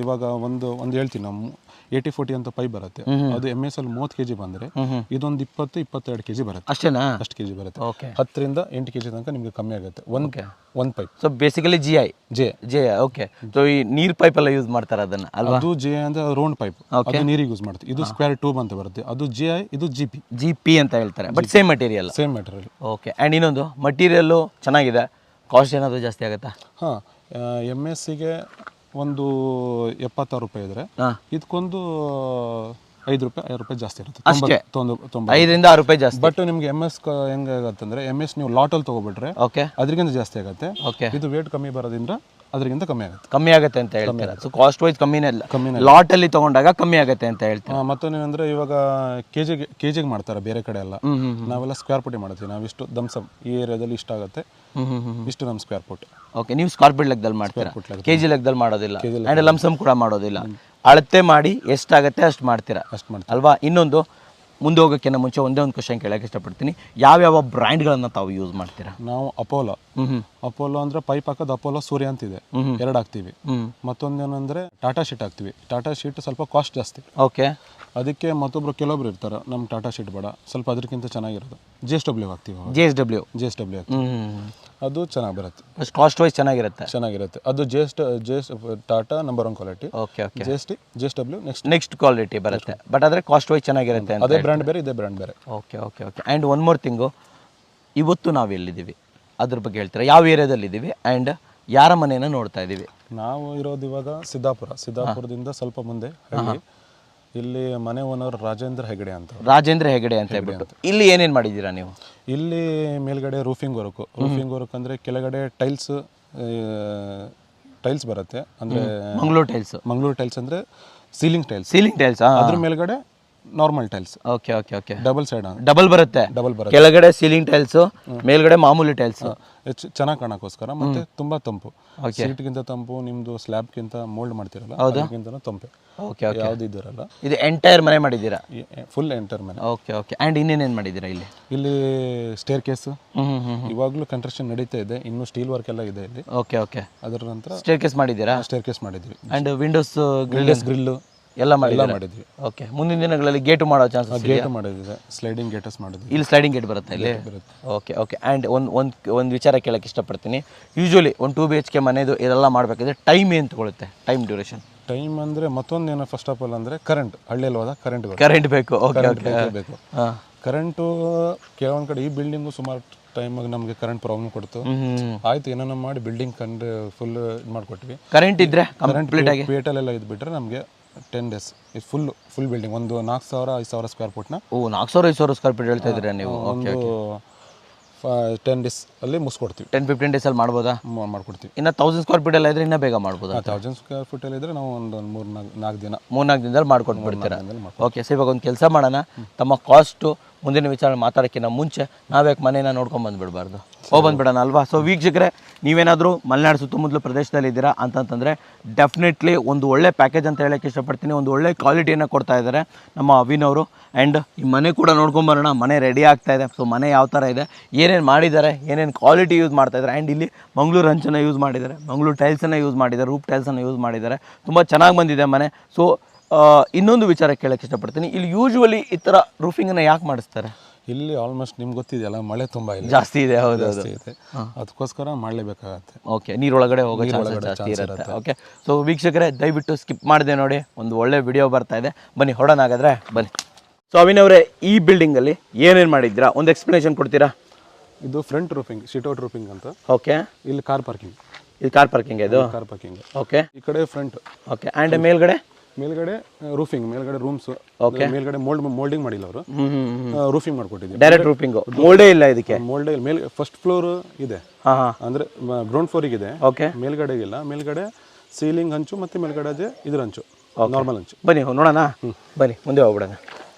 Speaker 3: ಇವಾಗ ಒಂದು ಹೇಳ್ತೀನಿ, ನಾವು 80-40 ಅಂತ ಪೈಪ್ ಬರುತ್ತೆ, ಅದು MS ಅಲ್ಲಿ 30 kg ಬಂದರೆ ಇದೊಂದು 20-22 kg ಬರುತ್ತೆ.
Speaker 1: ಅಷ್ಟೇನಾ?
Speaker 3: ಅಷ್ಟು kg ಬರುತ್ತೆ. 10ರಿಂದ 8 kg ತನಕ ನಿಮಗೆ ಕಮ್ಮಿ ಆಗುತ್ತೆ ಒಂದು pipe.
Speaker 1: So basically J. Okay. So ಈ ನೀರ್ ಪೈಪ್ ಎಲ್ಲ ಯೂಸ್ ಮಾಡ್ತಾರೆ ಅದನ್ನ ಅಲ್ವಾ?
Speaker 3: ಅದು ಜೆ ಅಂದ್ರೆ ರೌಂಡ್ ಪೈಪ್, ಅದು ನೀರಿಗೆ ಯೂಸ್ ಮಾಡ್ತೀವಿ. ಇದು ಸ್ಕ್ವೇರ್ ಟ್ಯೂಬ್ ಅಂತ ಬರುತ್ತೆ, ಅದು GI, ಇದು GP
Speaker 1: ಅಂತ ಹೇಳ್ತಾರೆ. But same material. Okay. And ಇನ್ನೊಂದು ಮಟೀರಿಯಲ್ಲು ಚೆನ್ನಾಗಿದೆ, ಕಾಸ್ಟ್ ಏನಾದರೂ ಜಾಸ್ತಿ ಆಗುತ್ತಾ?
Speaker 3: MS-ಗೆ ಒಂದು 76 ರೂಪಾಯಿ ಇದ್ರೆ ಇದಕ್ಕೊಂದು 5 ರೂಪಾಯಿ ಜಾಸ್ತಿ ಇರುತ್ತೆ.
Speaker 1: ಅಷ್ಟೇ? 5ರಿಂದ 6 ರೂಪಾಯಿ ಜಾಸ್ತಿ.
Speaker 3: ಬಟ್ ನಿಮ್ಗೆ MS ಹೆಂಗಾಗತ್ತಂದ್ರೆ MS ನೀವು ಲಾಟಲ್ಲಿ ತಗೋಬಿಟ್ರೆ ಅದಕ್ಕಿಂತ ಜಾಸ್ತಿ ಆಗುತ್ತೆ. ಇದು ವೇಟ್ ಕಮ್ಮಿ ಬರೋದ್ರಿಂದ ಅದಕ್ಕಿಂತ ಕಮ್ಮಿ ಆಗುತ್ತೆ
Speaker 1: ಅಂತ ಹೇಳ್ತಾರೆ. ಸೊ ಕಾಸ್ಟ್ ವೈಸ್ ಕಮ್ಮಿನೇ ಲಾಟ್ ಅಲ್ಲಿ ತಗೊಂಡಾಗ ಕಮ್ಮಿ ಆಗುತ್ತೆ ಅಂತ ಹೇಳ್ತಾರೆ.
Speaker 3: ಮತ್ತೊಂದೇನಂದ್ರೆ ಇವಾಗ ಕೆಜಿಗೆ ಮಾಡ್ತಾರೆ ಬೇರೆ ಕಡೆ ಎಲ್ಲ, ನಾವೆಲ್ಲ ಸ್ಕ್ವೇರ್ ಫುಟ್ ಮಾಡ್ತೀವಿ. ನಾವಿಷ್ಟು ದಮ್ಸಮ್ ಈ ಏರಿಯಾದಲ್ಲಿ ಇಷ್ಟ ಆಗುತ್ತೆ, ಇಷ್ಟು ನಮ್ಮ ಸ್ಕ್ವೇರ್ ಫುಟ್.
Speaker 1: ಓಕೆ. ನೀವು ಸ್ಕ್ವೇರ್ ಫೀಟ್ ಲೆಕ್ಕದಲ್ಲಿ ಮಾಡ್ತೀರಾ, ಕೆಜಿ ಲೆಕ್ಕದಲ್ಲಿ ಮಾಡೋದಿಲ್ಲ, ಅಂಡ್ ಲಮ್ಸಮ್ ಕೂಡ ಮಾಡೋದಿಲ್ಲ. ಅಳತೆ ಮಾಡಿ ಎಷ್ಟಾಗತ್ತೆ ಅಷ್ಟು ಮಾಡ್ತೀರಾ ಅಲ್ವಾ? ಇನ್ನೊಂದು ಮುಂದೆ ಹೋಗೋಕ್ಕಿಂತ ಮುಂಚೆ ಒಂದೇ ಒಂದು ಕ್ವಶನ್ ಕೇಳಕ್ಕೆ ಇಷ್ಟಪಡ್ತೀನಿ, ಯಾವ್ಯಾವ ಬ್ರ್ಯಾಂಡ್ಗಳನ್ನ ತಾವು ಯೂಸ್ ಮಾಡ್ತೀರಾ?
Speaker 3: ನಾವು ಅಪೋಲೋ ಅಂದ್ರೆ ಪೈಪ್ ಹಾಕೋದು ಅಪೋಲೋ ಸೂರ್ಯ ಅಂತಿದೆ, 2 ಹಾಕ್ತೀವಿ. ಮತ್ತೊಂದೇನಂದ್ರೆ ಟಾಟಾ ಶೀಟ್ ಹಾಕ್ತೀವಿ. ಟಾಟಾ ಶೀಟ್ ಸ್ವಲ್ಪ ಕಾಸ್ಟ್ ಜಾಸ್ತಿ.
Speaker 1: ಓಕೆ.
Speaker 3: ಅದಕ್ಕೆ ಕೆಲವೊಬ್ರು ಇರ್ತಾರೆ, ನಮ್ಮ ಟಾಟಾ ಶೀಟ್ ಬೇಡ, ಸ್ವಲ್ಪ ಅದಕ್ಕಿಂತ ಚೆನ್ನಾಗಿರೋದು JSW ಹಾಕ್ತೀವಿ. JSW ಅದು ಚೆನ್ನಾಗಿ ಬರುತ್ತೆ,
Speaker 1: ಕಾಸ್ಟ್ ವೈಸ್ ಚೆನ್ನಾಗಿರುತ್ತೆ.
Speaker 3: ಅದು Tata number 1 quality.
Speaker 1: Okay.
Speaker 3: JSW
Speaker 1: next quality ಬರುತ್ತೆ, ಬಟ್ ಆದರೆ ಕಾಸ್ಟ್ ವೈಸ್ ಚೆನ್ನಾಗಿರುತ್ತೆ.
Speaker 3: ಅದೇ ಬ್ರ್ಯಾಂಡ್ ಬೇರೆ, ಇದೇ ಬ್ರ್ಯಾಂಡ್ ಬೇರೆ.
Speaker 1: Okay. And one more thing, ಇವತ್ತು ನಾವು ಎಲ್ಲಿದ್ದೀವಿ ಅದ್ರ ಬಗ್ಗೆ ಹೇಳ್ತೀರಾ? ಯಾವ ಏರಿಯಾದಲ್ಲಿ ಇದ್ದೀವಿ ಆ್ಯಂಡ್ ಯಾರ ಮನೆಯನ್ನು ನೋಡ್ತಾ ಇದ್ದೀವಿ?
Speaker 3: ನಾವು ಇರೋದು ಇವಾಗ ಸಿದ್ದಾಪುರದಿಂದ ಸ್ವಲ್ಪ ಮುಂದೆ ಹಳ್ಳಿ, ಇಲ್ಲಿ ಮನೆ ಓನರ್ ರಾಜೇಂದ್ರ ಹೆಗಡೆ ಅಂತ.
Speaker 1: ರಾಜೇಂದ್ರ ಹೆಗಡೆ ಅಂತ ಹೇಳ್ಬಿಟ್ಟು. ಇಲ್ಲಿ ಏನೇನು ಮಾಡಿದ್ದೀರಾ ನೀವು?
Speaker 3: ಇಲ್ಲಿ ಮೇಲ್ಗಡೆ ರೂಫಿಂಗ್ ವರ್ಕ್ ಅಂದರೆ ಕೆಳಗಡೆ ಟೈಲ್ಸ್ ಬರುತ್ತೆ, ಅಂದರೆ ಮಂಗಳೂರು ಟೈಲ್ಸ್ ಅಂದರೆ ಸೀಲಿಂಗ್ ಟೈಲ್ಸ್. ಅದ್ರ ಮೇಲ್ಗಡೆ normal tiles.
Speaker 1: Okay okay okay.
Speaker 3: Double ಬರುತ್ತೆ.
Speaker 1: ಕೆಳಗಡೆ ಸೀಲಿಂಗ್ ಟೈಲ್ಸ್, ಮೇಲ್ಗಡೆ ಮಾಮೂಲಿ ಟೈಲ್ಸ್.
Speaker 3: ಚೆನ್ನಾಗಿ ಕಾಣಕ್ಕೋಸ್ಕರ ಮತ್ತೆ ತುಂಬಾ ತಂಪು, ಸೀಟ್ಗಿಂತ ತಂಪು. ನಿಮ್ದು ಸ್ಲ್ಯಾಬ್ಗಿಂತ ಮೋಲ್ಡ್ ಮಾಡ್ತಿರಲ್ಲ ಅದಕ್ಕಿಂತ ತಂಪೆ.
Speaker 1: Okay okay.
Speaker 3: ಯಾವ್ದು ಇದ್ದೀರಲ್ಲ
Speaker 1: ಇದು ಎಂಟೈರ್ ಮನೆ ಮಾಡಿದ್ದೀರಾ?
Speaker 3: ಫುಲ್ ಎಂಟರ್ ಮನೆ.
Speaker 1: Okay okay. ಆ್ಯಂಡ್ ಇನ್ನೇನೇನು ಮಾಡಿದ್ದೀರಾ ಇಲ್ಲಿ?
Speaker 3: ಇಲ್ಲಿ ಸ್ಟೇರ್ ಕೇಸ್ ಇವಾಗಲೂ ಕನ್ಸ್ಟ್ರಕ್ಷನ್ ನಡೀತಾ ಇದೆ, ಇನ್ನು ಸ್ಟೀಲ್ ವರ್ಕ್ ಎಲ್ಲ ಇದೆ ಇಲ್ಲಿ.
Speaker 1: Okay okay.
Speaker 3: ಅದರ ನಂತರ
Speaker 1: ಸ್ಟೇರ್ ಕೇಸ್ ಮಾಡಿದ್ದೀರಾ?
Speaker 3: ಸ್ಟೇರ್ ಕೇಸ್ ಮಾಡಿದ್ವಿ.
Speaker 1: ಆ್ಯಂಡ್ ವಿಂಡೋಸ್
Speaker 3: ಗ್ರಿಲ್ಲು
Speaker 1: ಎಲ್ಲ ಮಾಡಿದ್ವಿ. ಓಕೆ. ಮುಂದಿನ ದಿನಗಳಲ್ಲಿ ಗೇಟು ಮಾಡೋ ಚಾನ್ಸಸ್?
Speaker 3: ಗೇಟ್ ಮಾಡಿದ್ವಿ, ಸ್ಲೈಡಿಂಗ್ ಗೇಟಸ್ ಮಾಡಿದ್ವಿ.
Speaker 1: ಇಲ್ಲಿ ಸ್ಲೈಡಿಂಗ್ ಗೇಟ್ ಬರುತ್ತೆ ಇಲ್ಲಿ? Okay okay. ಆ್ಯಂಡ್ ಒಂದು ವಿಚಾರ ಕೇಳಕ್ಕೆ ಇಷ್ಟಪಡ್ತೀನಿ. ಯೂಶ್ವಲಿ ಒಂದು 2 BHK ಮನೆದು ಇದೆಲ್ಲ ಮಾಡಬೇಕಾದ್ರೆ ಟೈಮ್ ಏನು ತೊಗೊಳುತ್ತೆ? Time duration?
Speaker 3: ಟೈಮ್ ಅಂದರೆ ಮತ್ತೊಂದೇನು, ಫಸ್ಟ್ ಆಫ್ ಆಲ್ ಅಂದರೆ ಕರೆಂಟ್. ಹಳ್ಳಿಯಲ್ಲಿ ಹೋದ
Speaker 1: ಕರೆಂಟ್ ಬೇಕು. Okay okay.
Speaker 3: ಬೇಕು ಕರೆಂಟು. ಕೆಲವೊಂದು ಕಡೆ ಈ ಬಿಲ್ಡಿಂಗು ಸುಮಾರು ಟೈಮಾಗಿ ನಮಗೆ ಕರೆಂಟ್ ಪ್ರಾಬ್ಲಮ್ ಕೊಡ್ತು. ಆಯ್ತು ಏನೋ ಮಾಡಿ ಬಿಲ್ಡಿಂಗ್ ಫುಲ್ ಇದು ಮಾಡಿಕೊಟ್ವಿ.
Speaker 1: ಕರೆಂಟ್ ಇದ್ರೆ ಕಂಪ್ಲೀಟಾಗಿ
Speaker 3: ಪೇಟಲ್ಲೆಲ್ಲ ಇದ್ಬಿಟ್ರೆ ನಮಗೆ 10 days ಇದು ಫುಲ್ ಬಿಲ್ಡಿಂಗ್ ಒಂದು 4,000-5,000 ಸ್ಕ್ವೇರ್ ಫುಟ್ನ.
Speaker 1: 4,000-5,000 ಸ್ಕ್ವೇರ್ ಫೀಟ್ ಹೇಳ್ತಾ ಇದ್ದೀರಾ ನೀವು?
Speaker 3: ಒಂದು 10 days ಅಲ್ಲಿ ಮುಗಿಸ್ಕೊಡ್ತೀವಿ.
Speaker 1: 10-15 ಡೇಸಲ್ಲಿ ಮಾಡ್ಬೋದಾ?
Speaker 3: ಮಾಡ್ಕೊಡ್ತೀವಿ.
Speaker 1: ಇನ್ನು 1000 ಸ್ಕ್ವೇರ್ ಫೀಟ್ ಎಲ್ಲ ಇದ್ರೆ ಇನ್ನೂ ಬೇಗ ಮಾಡ್ಬೋದಾ?
Speaker 3: 1000 ಸ್ಕ್ವೇರ್ ಫೀಟ್ ಅಲ್ಲಿ ಇದ್ರೆ ನಾವು ಒಂದು 3-4
Speaker 1: ದಿನದಲ್ಲಿ ಮಾಡ್ಕೊಟ್ಬಿಡ್ತೀರಾ? ಓಕೆ. ಸೊ ಇವಾಗ ಒಂದು ಕೆಲಸ ಮಾಡೋಣ, ತಮ್ಮ ಕಾಸ್ಟು ಮುಂದಿನ ವಿಚಾರ ಮಾತಾಡೋಕ್ಕಿಂತ ಮುಂಚೆ ನಾವ್ಯಾಕೆ ಮನೇನ ನೋಡ್ಕೊಂಡು ಬಂದುಬಿಡಬಾರ್ದು? ಬಂದುಬಿಡೋಣ ಅಲ್ವಾ? ಸೊ ವೀಕ್ಷಕರೇ, ನೀವೇನಾದರೂ ಮಲೆನಾಡು ಸುತ್ತಮುತ್ತಲ ಪ್ರದೇಶದಲ್ಲಿ ಇದ್ದೀರಾ ಅಂತಂತಂದರೆ ಡೆಫಿನೆಟ್ಲಿ ಒಂದು ಒಳ್ಳೆ ಪ್ಯಾಕೇಜ್ ಅಂತ ಹೇಳೋಕ್ಕೆ ಇಷ್ಟಪಡ್ತೀನಿ. ಒಂದು ಒಳ್ಳೆ ಕ್ವಾಲಿಟಿಯನ್ನು ಕೊಡ್ತಾ ಇದ್ದಾರೆ ನಮ್ಮ ಅವಿನ್ ಅವರು. ಆ್ಯಂಡ್ ಈ ಮನೆ ಕೂಡ ನೋಡ್ಕೊಂಬರೋಣ. ಮನೆ ರೆಡಿ ಆಗ್ತಾ ಇದೆ. ಸೊ ಮನೆ ಯಾವ ಥರ ಇದೆ, ಏನೇನು ಮಾಡಿದ್ದಾರೆ, ಏನೇನು ಕ್ವಾಲಿಟಿ ಯೂಸ್ ಮಾಡ್ತಾಯಿದ್ದಾರೆ. ಆ್ಯಂಡ್ ಇಲ್ಲಿ ಮಂಗಳೂರು ಹಂಚನ್ನು ಯೂಸ್ ಮಾಡಿದ್ದಾರೆ, ಮಂಗಳೂರು ಟೈಲ್ಸನ್ನು ಯೂಸ್ ಮಾಡಿದ್ದಾರೆ, ರೂಪ್ ಟೈಲ್ಸನ್ನು ಯೂಸ್ ಮಾಡಿದ್ದಾರೆ. ತುಂಬ ಚೆನ್ನಾಗಿ ಬಂದಿದೆ ಮನೆ. ಸೊ ಇನ್ನೊಂದು ವಿಚಾರ ಕೇಳೋಕ್ಕೆ ಇಷ್ಟಪಡ್ತೀನಿ, ಇಲ್ಲಿ ಯೂಶ್ವಲಿ ಈ ಥರ ರೂಫಿಂಗನ್ನು ಯಾಕೆ ಮಾಡಿಸ್ತಾರೆ?
Speaker 3: ಇಲ್ಲಿ ಆಲ್ಮೋಸ್ಟ್ ನಿಮ್ಗೆ ಗೊತ್ತಿದೆಯಲ್ಲ, ಮಳೆ ತುಂಬ
Speaker 1: ಜಾಸ್ತಿ ಇದೆ. ಹೌದು
Speaker 3: ಇದೆ, ಅದಕ್ಕೋಸ್ಕರ ಮಾಡಲೇಬೇಕಾಗತ್ತೆ.
Speaker 1: ಓಕೆ. ನೀರೊಳಗಡೆ ಹೋಗೋ ಚಾನ್ಸಸ್ ಜಾಸ್ತಿ ಇರುತ್ತೆ. ಓಕೆ. ಸೊ ವೀಕ್ಷಕರೇ, ದಯವಿಟ್ಟು ಸ್ಕಿಪ್ ಮಾಡಿದೆ ನೋಡಿ, ಒಂದು ಒಳ್ಳೆ ವಿಡಿಯೋ ಬರ್ತಾ ಇದೆ. ಬನ್ನಿ ಹೊಡೋಣ ಹಾಗಾದ್ರೆ, ಬನ್ನಿ. ಸೊ ಅವಿನ್ ಅವರೇ, ಈ ಬಿಲ್ಡಿಂಗಲ್ಲಿ ಏನೇನು ಮಾಡಿದ್ದೀರಾ ಒಂದು ಎಕ್ಸ್ಪ್ಲನೇಷನ್ ಕೊಡ್ತೀರಾ?
Speaker 3: ಇದು ಫ್ರಂಟ್ ರೂಫಿಂಗ್, ಶೀಟ್ಔಟ್ ರೂಫಿಂಗ್ ಅಂತ.
Speaker 1: ಓಕೆ.
Speaker 3: ಇಲ್ಲಿ ಕಾರ್ ಪಾರ್ಕಿಂಗ್.
Speaker 1: ಇದು ಕಾರ್ ಪಾರ್ಕಿಂಗ್? ಇದು ಕಾರ್
Speaker 3: ಪಾರ್ಕಿಂಗ್.
Speaker 1: ಓಕೆ.
Speaker 3: ಈ ಕಡೆ ಫ್ರಂಟ್.
Speaker 1: ಓಕೆ. ಆ್ಯಂಡ್ ಮೇಲ್ಗಡೆ
Speaker 3: ರೂಫಿಂಗ್, ಮೇಲ್ಗಡೆ ರೂಮ್ಸ್. ಓಕೆ. ಮೇಲ್ಗಡೆ ಮೋಲ್ಡಿಂಗ್ ಮಾಡಿಲ್ಲ ಅವರು, ರೂಫಿಂಗ್ ಮಾಡ್ಕೊಟ್ಟಿದ್ದೀವಿ.
Speaker 1: ಡೈರೆಕ್ಟ್ ರೂಫಿಂಗ್, ಮೋಲ್ಡೇ ಇಲ್ಲ ಇದಕ್ಕೆ?
Speaker 3: ಮೋಲ್ಡೇ ಇಲ್ಲ. ಮೇಲೆ ಫಸ್ಟ್ ಫ್ಲೋರ್ ಇದೆ, ಅಂದ್ರೆ ಗ್ರೌಂಡ್ ಫ್ಲೋರಿಗೆ ಇದೆ.
Speaker 1: ಓಕೆ.
Speaker 3: ಮೇಲ್ಗಡೆ ಇಲ್ಲ. ಮೇಲ್ಗಡೆ ಸೀಲಿಂಗ್ ಹಂಚು ಮತ್ತೆ ಮೇಲ್ಗಡೆ ಇದ್ರ ಹಂಚು, ನಾರ್ಮಲ್ ಹಂಚು.
Speaker 1: ಬನ್ನಿ ನೋಡೋಣ, ಬನ್ನಿ ಮುಂದೆ ಹೋಗ್ಬಿಡೋಣ.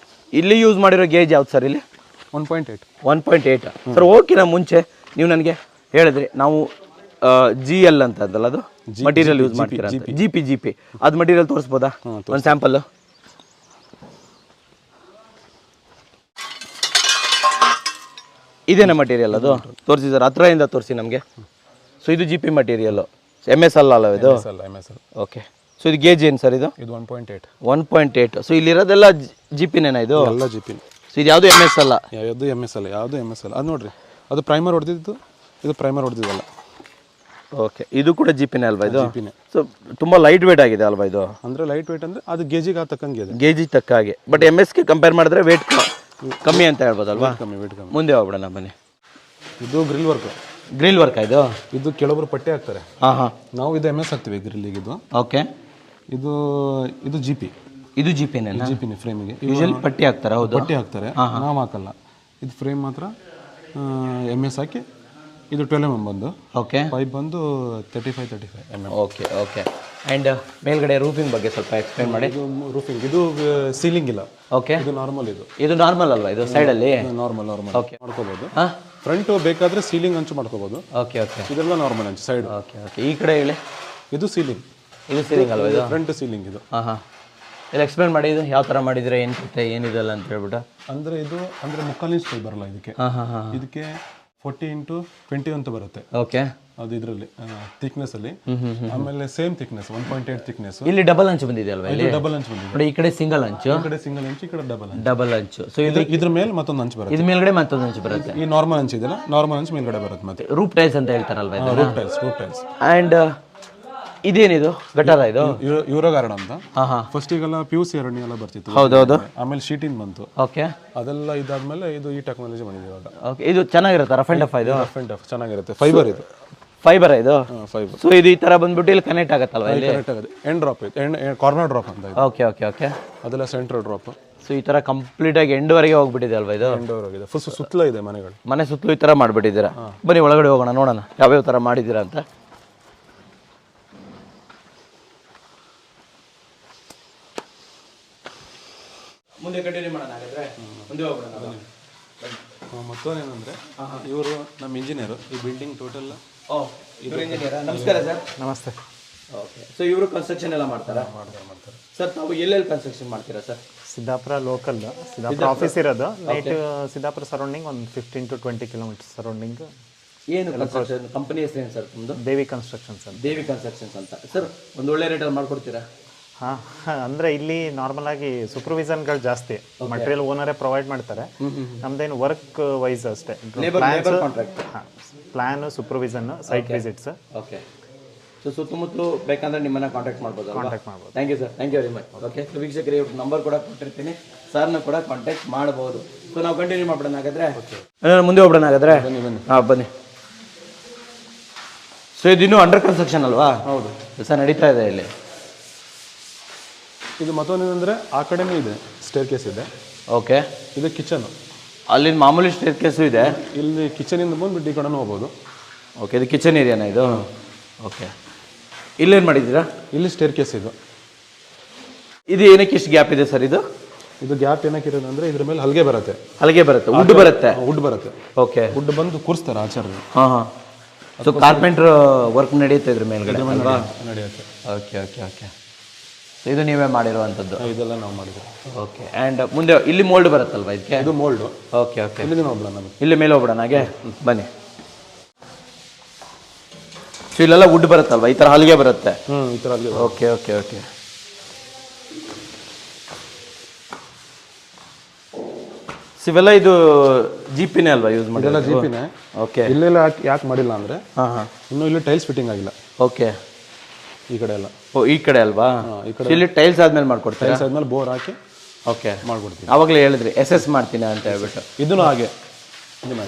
Speaker 1: ಇಲ್ಲಿ ಯೂಸ್ ಮಾಡಿರೋ ಗೇಜ್ ಯಾವ್ದು ಸರ್? ಇಲ್ಲಿ 1.8. ಸರ್ ಓಕೆನಾ? ಮುಂಚೆ ನೀವು ನನಗೆ ಹೇಳಿದ್ರಿ ನಾವು GL ಅಂತ ಅದಲ್ಲ, ಅದು ಮಟೀರಿಯಲ್ ಯೂಸ್ ಮಾಡ್ತೀರಾ? ಜಿ ಪಿ ಅದು ಮಟೀರಿಯಲ್ ತೋರಿಸ್ಬೋದಾ ಒಂದು ಸ್ಯಾಂಪಲ್? ಇದೇನಾ ಮಟೀರಿಯಲ್? ಅದು ತೋರಿಸಿ ಸರ್, ಹತ್ರದಿಂದ ತೋರಿಸಿ ನಮಗೆ. ಸೊ ಇದು GP ಮಟೀರಿಯಲ್ಲು, MS ಅಲ್ಲ ಇದು? ಓಕೆ. ಸೊ ಇದು ಗೇಜ್ ಏನು ಸರ್? ಇದು 1.8. ಸೊ ಇಲ್ಲಿರೋದೆಲ್ಲ GPನೇನಾ? ಇದು
Speaker 3: ಎಲ್ಲ GP.
Speaker 1: ಸೊ ಇದು ಯಾವುದು MS ಅಲ್ಲ?
Speaker 3: ಯಾವುದು MS ಅಲ್ಲ. ಅದು ನೋಡ್ರಿ, ಅದು ಪ್ರೈಮರ್ ಹೊಡೆದಿದ್ದು, ಇದು ಪ್ರೈಮರ್ ಹೊಡೆದಿದ್ದಲ್ಲ.
Speaker 1: ಓಕೆ. ಇದು ಕೂಡ GPನೇ ಅಲ್ವಾ ಇದು? ಸೊ ತುಂಬ ಲೈಟ್ ವೇಟ್ ಆಗಿದೆ ಅಲ್ವಾ ಇದು?
Speaker 3: ಅಂದರೆ ಲೈಟ್ ವೇಟ್ ಅಂದರೆ ಅದು ಗೇಜಿಗೆ ತಕ್ಕಂಗೆ,
Speaker 1: ಗೇಜಿಗೆ ತಕ್ಕ ಹಾಗೆ. ಬಟ್ MSಗೆ ಕಂಪೇರ್ ಮಾಡಿದ್ರೆ ವೇಟ್ ಕಮ್ಮಿ ಅಂತ ಹೇಳ್ಬೋದಲ್ವಾ?
Speaker 3: ವೇಟ್ ಕಮ್ಮಿ.
Speaker 1: ಮುಂದೆ ಹೋಗ್ಬಿಡೋಣ ಬನ್ನಿ.
Speaker 3: ಇದು ಗ್ರಿಲ್ ವರ್ಕ್. ಇದು ಕೆಲವೊಬ್ರು ಪಟ್ಟಿ ಹಾಕ್ತಾರೆ. ನಾವು ಇದು MS ಹಾಕ್ತೀವಿ ಗ್ರಿಲ್ಲಿಗೆ. ಇದು
Speaker 1: ಓಕೆ.
Speaker 3: ಇದು GP.
Speaker 1: ಇದು GPನೇ
Speaker 3: ಫ್ರೇಮಿಗೆ
Speaker 1: ಯೂಶಲಿ ಪಟ್ಟಿ ಹಾಕ್ತಾರೆ. ಹೌದು,
Speaker 3: ಪಟ್ಟಿ ಹಾಕ್ತಾರೆ. ನಾವು ಹಾಕಲ್ಲ. ಇದು ಫ್ರೇಮ್ ಮಾತ್ರ MS ಹಾಕಿ. ಇದು 12 mm ಬಂದು. ಓಕೆ. ಪೈಪ್ ಬಂದು 35 mm.
Speaker 1: Okay okay. ಆ್ಯಂಡ್ ಮೇಲ್ಗಡೆ ರೂಫಿಂಗ್ ಬಗ್ಗೆ ಸ್ವಲ್ಪ ಎಕ್ಸ್ಪ್ಲೇನ್ ಮಾಡಿ.
Speaker 3: ಇದು ರೂಫಿಂಗ್, ಇದು ಸೀಲಿಂಗ್ ಇಲ್ಲ.
Speaker 1: ಓಕೆ.
Speaker 3: ಇದು ನಾರ್ಮಲ್. ಇದು
Speaker 1: ನಾರ್ಮಲ್ ಅಲ್ವಾ? ಇದು ಸೈಡಲ್ಲಿ
Speaker 3: ನಾರ್ಮಲ್.
Speaker 1: ಓಕೆ.
Speaker 3: ಮಾಡ್ಕೋಬಹುದು. ಫ್ರಂಟ್ ಬೇಕಾದ್ರೆ ಸೀಲಿಂಗ್ ಹಂಚು ಮಾಡ್ಕೋಬಹುದು.
Speaker 1: Okay okay.
Speaker 3: ಇದೆಲ್ಲ ನಾರ್ಮಲ್ ಹಂಚು ಸೈಡ್.
Speaker 1: Okay okay. ಈ ಕಡೆ ಹೇಳಿ.
Speaker 3: ಇದು ಸೀಲಿಂಗ್
Speaker 1: ಅಲ್ವಾ? ಇದು
Speaker 3: ಫ್ರಂಟ್ ಸೀಲಿಂಗ್. ಇದು
Speaker 1: ಇಲ್ಲಿ ಎಕ್ಸ್ಪ್ಲೇನ್ ಮಾಡಿ, ಇದು ಯಾವ ಥರ ಮಾಡಿದ್ರೆ ಏನು ಕತೆ ಏನಿದೆಲ್ಲ ಅಂತ ಹೇಳ್ಬಿಟ್ಟು.
Speaker 3: ಅಂದರೆ ಇದು ಮುಕ್ಕಾಲು ಇಂಚ್ ಪೈಪ್ ಬರಲ್ಲ ಇದಕ್ಕೆ. ಇದಕ್ಕೆ 40 into 20 ಅಂತ ಬರುತ್ತೆ. ಓಕೆ. ಅದು ಇದರಲ್ಲಿ ಥಿಕ್ನೆಸ್ ಅಲ್ಲಿ. ಆಮೇಲೆ ಸೇಮ್ ಥಿಕ್ನೆಸ್ 1.8 ಥಿಕ್ನೆಸ್. ಇಲ್ಲಿ
Speaker 1: ಡಬಲ್ ಅಂಚು ಬಂದಿದೆ ಅಲ್ವಾ? ಇಲ್ಲಿ ಡಬಲ್
Speaker 3: ಅಂಚು ಬಂದಿದೆ.
Speaker 1: ಈ ಕಡೆ ಸಿಂಗಲ್ ಅಂಚು,
Speaker 3: ಈ ಕಡೆ ಡಬಲ್ ಅಂಚು. ಸೊ ಇದ್ರ ಮೇಲೆ ಮತ್ತೊಂದು ಅಂಚು ಬರುತ್ತೆ.
Speaker 1: ಇದ್ರ ಮೇಲ್ಗಡೆ ಮತ್ತೊಂದು ಅಂಚು ಬರುತ್ತೆ.
Speaker 3: ಈ ನಾರ್ಮಲ್ ಅಂಚು ಇದೆಲ್ಲ, ನಾರ್ಮಲ್ ಅಂಚು ಮೇಲ್ಗಡೆ ಬರುತ್ತೆ. ಮತ್ತೆ
Speaker 1: ರೂಪ್ ಟೈಲ್ಸ್ ಅಂತ ಹೇಳ್ತಾರಲ್ವಾ? ಇದು
Speaker 3: ರೂಪ್ ಟೈಲ್ಸ್.
Speaker 1: ಆ್ಯಂಡ್ ಇದೇನಿದು ಗಟಾರ? ಇದು
Speaker 3: ಯೂರೋಗಾರ್ಡ್ ಅಂತ. ಫಸ್ಟಿಗೆಲ್ಲ PUC ಅರಣ್ಯ ಎಲ್ಲ ಬರ್ತಿತ್ತು.
Speaker 1: ಹೌದೌದು.
Speaker 3: ಆಮೇಲೆ ಶೀಟಿಂಗ್ ಬಂತು.
Speaker 1: ಓಕೆ.
Speaker 3: ಅದೆಲ್ಲ ಇದಾದ್ಮೇಲೆ ಇದು ಈ ಟೆಕ್ನಾಲಜಿ ಬಂದಿದೆ ಇವಾಗ.
Speaker 1: ಓಕೆ. ಇದು ಚೆನ್ನಾಗಿರುತ್ತೆ, ರಫ್ ಅಂಡ್ ಟಫ್? ಇದು
Speaker 3: ರಫ್ ಅಂಡ್ ಟಫ್ ಚೆನ್ನಾಗಿರುತ್ತೆ. ಫೈಬರ್ ಇದು.
Speaker 1: ಫೈಬರ್ ಇದು.
Speaker 3: ಫೈಬರ್.
Speaker 1: ಸೊ ಇದು ಈ ತರ ಬಂದ್ಬಿಟ್ಟು ಇಲ್ಲಿ ಕನೆಕ್ಟ್ ಆಗತ್ತಲ್ವಾ ಇಲ್ಲಿ?
Speaker 3: ಕನೆಕ್ಟ್ ಆಗುತ್ತೆ. ಎಂಡ್ ಡ್ರಾಪ್ ಇದೆ, ಕಾರ್ನರ್ ಡ್ರಾಪ್ ಅಂತ ಇದೆ.
Speaker 1: Okay okay okay.
Speaker 3: ಅದೆಲ್ಲ ಸೆಂಟ್ರಲ್ ಡ್ರಾಪ್.
Speaker 1: ಸೊ ಈ ತರ ಕಂಪ್ಲೀಟ್ ಆಗಿ ಎಂಡ್ವರೆಗೆ ಹೋಗ್ಬಿಟ್ಟಿದೆ ಅಲ್ವಾ ಇದು?
Speaker 3: ಎಂಡ್ವರೆಗಿದೆ. ಫುಲ್ ಸುತ್ತಲೂ ಇದೆ ಮನೆಗಳು.
Speaker 1: ಮನೆ ಸುತ್ತಲೂ ಈ ತರ ಮಾಡ್ಬಿಟ್ಟಿದ್ದೀರಾ. ಬನ್ನಿ ಒಳಗಡೆ ಹೋಗೋಣ, ನೋಡೋಣ ಯಾವ್ಯಾವ ತರ ಮಾಡಿದ್ದೀರಾ ಅಂತ. ಮುಂದೆ ಕಂಟಿನ್ಯೂ ಮಾಡೋಣ ಹಾಗಾದ್ರೆ. ಮುಂದೆ ಹೋಗೋಣ.
Speaker 3: ಮತ್ತೊಂದೇನಂದ್ರೆ ಇವರು ನಮ್ಮ ಇಂಜಿನಿಯರು. ಈ ಬಿಲ್ಡಿಂಗ್ ಟೋಟಲ್.
Speaker 1: ನಮಸ್ಕಾರ ಸರ್.
Speaker 3: ನಮಸ್ತೆ.
Speaker 1: ಓಕೆ. ಸೊ ಇವರು ಕನ್ಸ್ಟ್ರಕ್ಷನ್ ಎಲ್ಲ ಮಾಡ್ತಾರೆ?
Speaker 3: ಮಾಡ್ತಾರೆ.
Speaker 1: ಸರ್ ತಾವು ಎಲ್ಲೆಲ್ಲಿ ಕನ್ಸ್ಟ್ರಕ್ಷನ್ ಮಾಡ್ತೀರಾ sir?
Speaker 4: Siddapur local, Siddapur office ಇರೋದು. ನೈಟ್ ಸಿದ್ದಾಪುರ ಸರೌಂಡಿಂಗ್ ಒಂದು 15 to 20 ಕಿಲೋಮೀಟರ್ಸ್ ಸರೌಂಡಿಂಗ್.
Speaker 1: ಏನು ಕನ್ಸ್ಟ್ರಕ್ಷನ್ ಕಂಪನಿ ಹೆಸರು ಏನು ಸರ್ ನಿಮ್ಮದು?
Speaker 4: ದೇವಿ ಕನ್ಸ್ಟ್ರಕ್ಷನ್ಸ್ ಅಂತ.
Speaker 1: ದೇವಿ ಕನ್ಸ್ಟ್ರಕ್ಷನ್ಸ್ ಅಂತ. ಸರ್ ಒಂದು ಒಳ್ಳೆ ರೇಟಲ್ಲಿ ಮಾಡ್ಕೊಡ್ತೀರಾ?
Speaker 4: ಹಾಂ, ಅಂದರೆ ಇಲ್ಲಿ ನಾರ್ಮಲ್ ಆಗಿ ಸೂಪರ್ವಿಷನ್ಗಳು ಜಾಸ್ತಿ. ಮಟೀರಿಯಲ್ ಓನರೇ ಪ್ರೊವೈಡ್ ಮಾಡ್ತಾರೆ. ನಮ್ದೇನು ವರ್ಕ್ ವೈಸ್ ಅಷ್ಟೇ. Plan, supervision, site visits.
Speaker 1: Okay. So ಸುತ್ತಮುತ್ತಲು ಬೇಕಂದ್ರೆ ನಿಮ್ಮನ್ನ ಕಾಂಟ್ಯಾಕ್ಟ್ ಮಾಡ್ಬೋದು.
Speaker 4: ಕಾಂಟ್ಯಾಕ್ಟ್ ಮಾಡ್ಬೋದು.
Speaker 1: Thank you sir, thank you very much. Okay. So ವೀಕ್ಷಕರಿಗೆ ನಂಬರ್ ಕೂಡ ಕೊಟ್ಟಿರ್ತೀನಿ, ಸರ್ನ ಕೂಡ ಕಾಂಟ್ಯಾಕ್ಟ್ ಮಾಡ್ಬೋದು. ಸೊ ನಾವು ಕಂಟಿನ್ಯೂ ಮಾಡೋಣ ಹಾಗಾದ್ರೆ. ಮುಂದೆ ಹೋಗ್ಬಿಡೋಣ ಹಾಗಾದ್ರೆ. ಹಾಂ ಬನ್ನಿ. ಸೊ ಇದು ಇನ್ನೂ ಅಂಡರ್ ಕನ್ಸ್ಟ್ರಕ್ಷನ್ ಅಲ್ವಾ?
Speaker 3: ಹೌದು
Speaker 1: ಸರ್, ನಡೀತಾ ಇದೆ ಇಲ್ಲಿ.
Speaker 3: ಇದು ಮತ್ತೊಂದೇನೆಂದರೆ ಆ ಕಡೆನೂ ಇದೆ, ಸ್ಟೇರ್ ಕೇಸ್ ಇದೆ.
Speaker 1: ಓಕೆ.
Speaker 3: ಇದು ಕಿಚನ್.
Speaker 1: ಅಲ್ಲಿನ ಮಾಮೂಲಿ ಸ್ಟೇರ್ ಕೇಸು ಇದೆ.
Speaker 3: ಇಲ್ಲಿ ಕಿಚನಿಂದ ಬಂದುಬಿಟ್ಟು ಈ ಕಡೆನೂ ಹೋಗ್ಬೋದು.
Speaker 1: ಓಕೆ. ಇದು ಕಿಚನ್ ಏರಿಯಾನ ಇದು? ಓಕೆ. ಇಲ್ಲೇನು ಮಾಡಿದ್ದೀರಾ?
Speaker 3: ಇಲ್ಲಿ ಸ್ಟೇರ್ ಕೇಸ್ ಇದು.
Speaker 1: ಇದು ಏನಕ್ಕೆ ಇಷ್ಟು ಗ್ಯಾಪ್ ಇದೆ ಸರ್?
Speaker 3: ಇದು ಗ್ಯಾಪ್ ಏನಕ್ಕೆ ಇರೋದು ಅಂದರೆ ಇದ್ರ ಮೇಲೆ ಹಲಗೆ ಬರುತ್ತೆ.
Speaker 1: ಹಲಗೆ ಬರುತ್ತೆ, ವುಡ್ ಬರುತ್ತೆ.
Speaker 3: ವುಡ್ ಬರುತ್ತೆ.
Speaker 1: ಓಕೆ.
Speaker 3: ವುಡ್ ಬಂದು ಕೂರಿಸ್ತಾರೆ ಆಚಾರ್ಯ.
Speaker 1: ಹಾಂ ಹಾಂ. ಸೊ ಕಾರ್ಪೆಂಟ್ರ್ ವರ್ಕ್ ನಡೆಯುತ್ತೆ ಇದ್ರ ಮೇಲ್ಗಡೆ ಅಲ್ವಾ?
Speaker 3: ನಡೆಯುತ್ತೆ.
Speaker 1: Okay okay okay. ಇದು ನೀವೇ ಮಾಡಿರುವಂಥದ್ದು?
Speaker 3: ಇದೆಲ್ಲ ನಾವು ಮಾಡಿದ್ವಿ.
Speaker 1: ಓಕೆ. ಆ್ಯಂಡ್ ಮುಂದೆ ಇಲ್ಲಿ ಮೋಲ್ಡ್ ಬರುತ್ತಲ್ವಾ ಇದಕ್ಕೆ?
Speaker 3: ಇದು ಮೋಲ್ಡು.
Speaker 1: Okay okay.
Speaker 3: ಇಲ್ಲಿ ಹೋಗ್ಬಿಡ ನಮಗೆ.
Speaker 1: ಇಲ್ಲಿ ಮೇಲೆ ಹೋಗ್ಬಿಡೋಣ ಹಾಗೆ. ಬನ್ನಿ. ಸೊ ಇಲ್ಲೆಲ್ಲ ವುಡ್ ಬರುತ್ತಲ್ವಾ, ಈ ಥರ ಹಲಿಗೆ ಬರುತ್ತೆ?
Speaker 3: ಈ ಥರ ಅಲ್ಲಿ.
Speaker 1: Okay okay okay. ಇವೆಲ್ಲ ಇದು ಜಿಪಿನೇ ಅಲ್ವಾ ಯೂಸ್ ಮಾಡಿ?
Speaker 3: ಇದೆಲ್ಲ ಜಿಪಿನೇ.
Speaker 1: ಓಕೆ.
Speaker 3: ಇಲ್ಲೆಲ್ಲ ಯಾಕೆ ಮಾಡಿಲ್ಲ ಅಂದರೆ
Speaker 1: ಹಾಂ ಹಾಂ,
Speaker 3: ಇನ್ನೂ ಇಲ್ಲಿ ಟೈಲ್ಸ್ ಫಿಟ್ಟಿಂಗ್ ಆಗಿಲ್ಲ.
Speaker 1: ಓಕೆ.
Speaker 3: ಈ ಕಡೆ ಎಲ್ಲ.
Speaker 1: ಓ, ಈ ಕಡೆ ಅಲ್ವಾ?
Speaker 3: ಈ ಕಡೆ
Speaker 1: ಇಲ್ಲಿ ಟೈಲ್ಸ್ ಆದ್ಮೇಲೆ ಮಾಡ್ಕೊಡ್ತಾರೆ?
Speaker 3: ಟೈಲ್ಸ್ ಆದ್ಮೇಲೆ ಬೋರ್ ಹಾಕಿ
Speaker 1: ಓಕೆ
Speaker 3: ಮಾಡ್ಕೊಡ್ತೀವಿ.
Speaker 1: ಆವಾಗಲೇ ಹೇಳಿದ್ರಿ ಎಸ್ ಮಾಡ್ತೀನಿ ಅಂತ ಹೇಳ್ಬಿಟ್ಟು.
Speaker 3: ಇದನ್ನು ಹಾಗೆ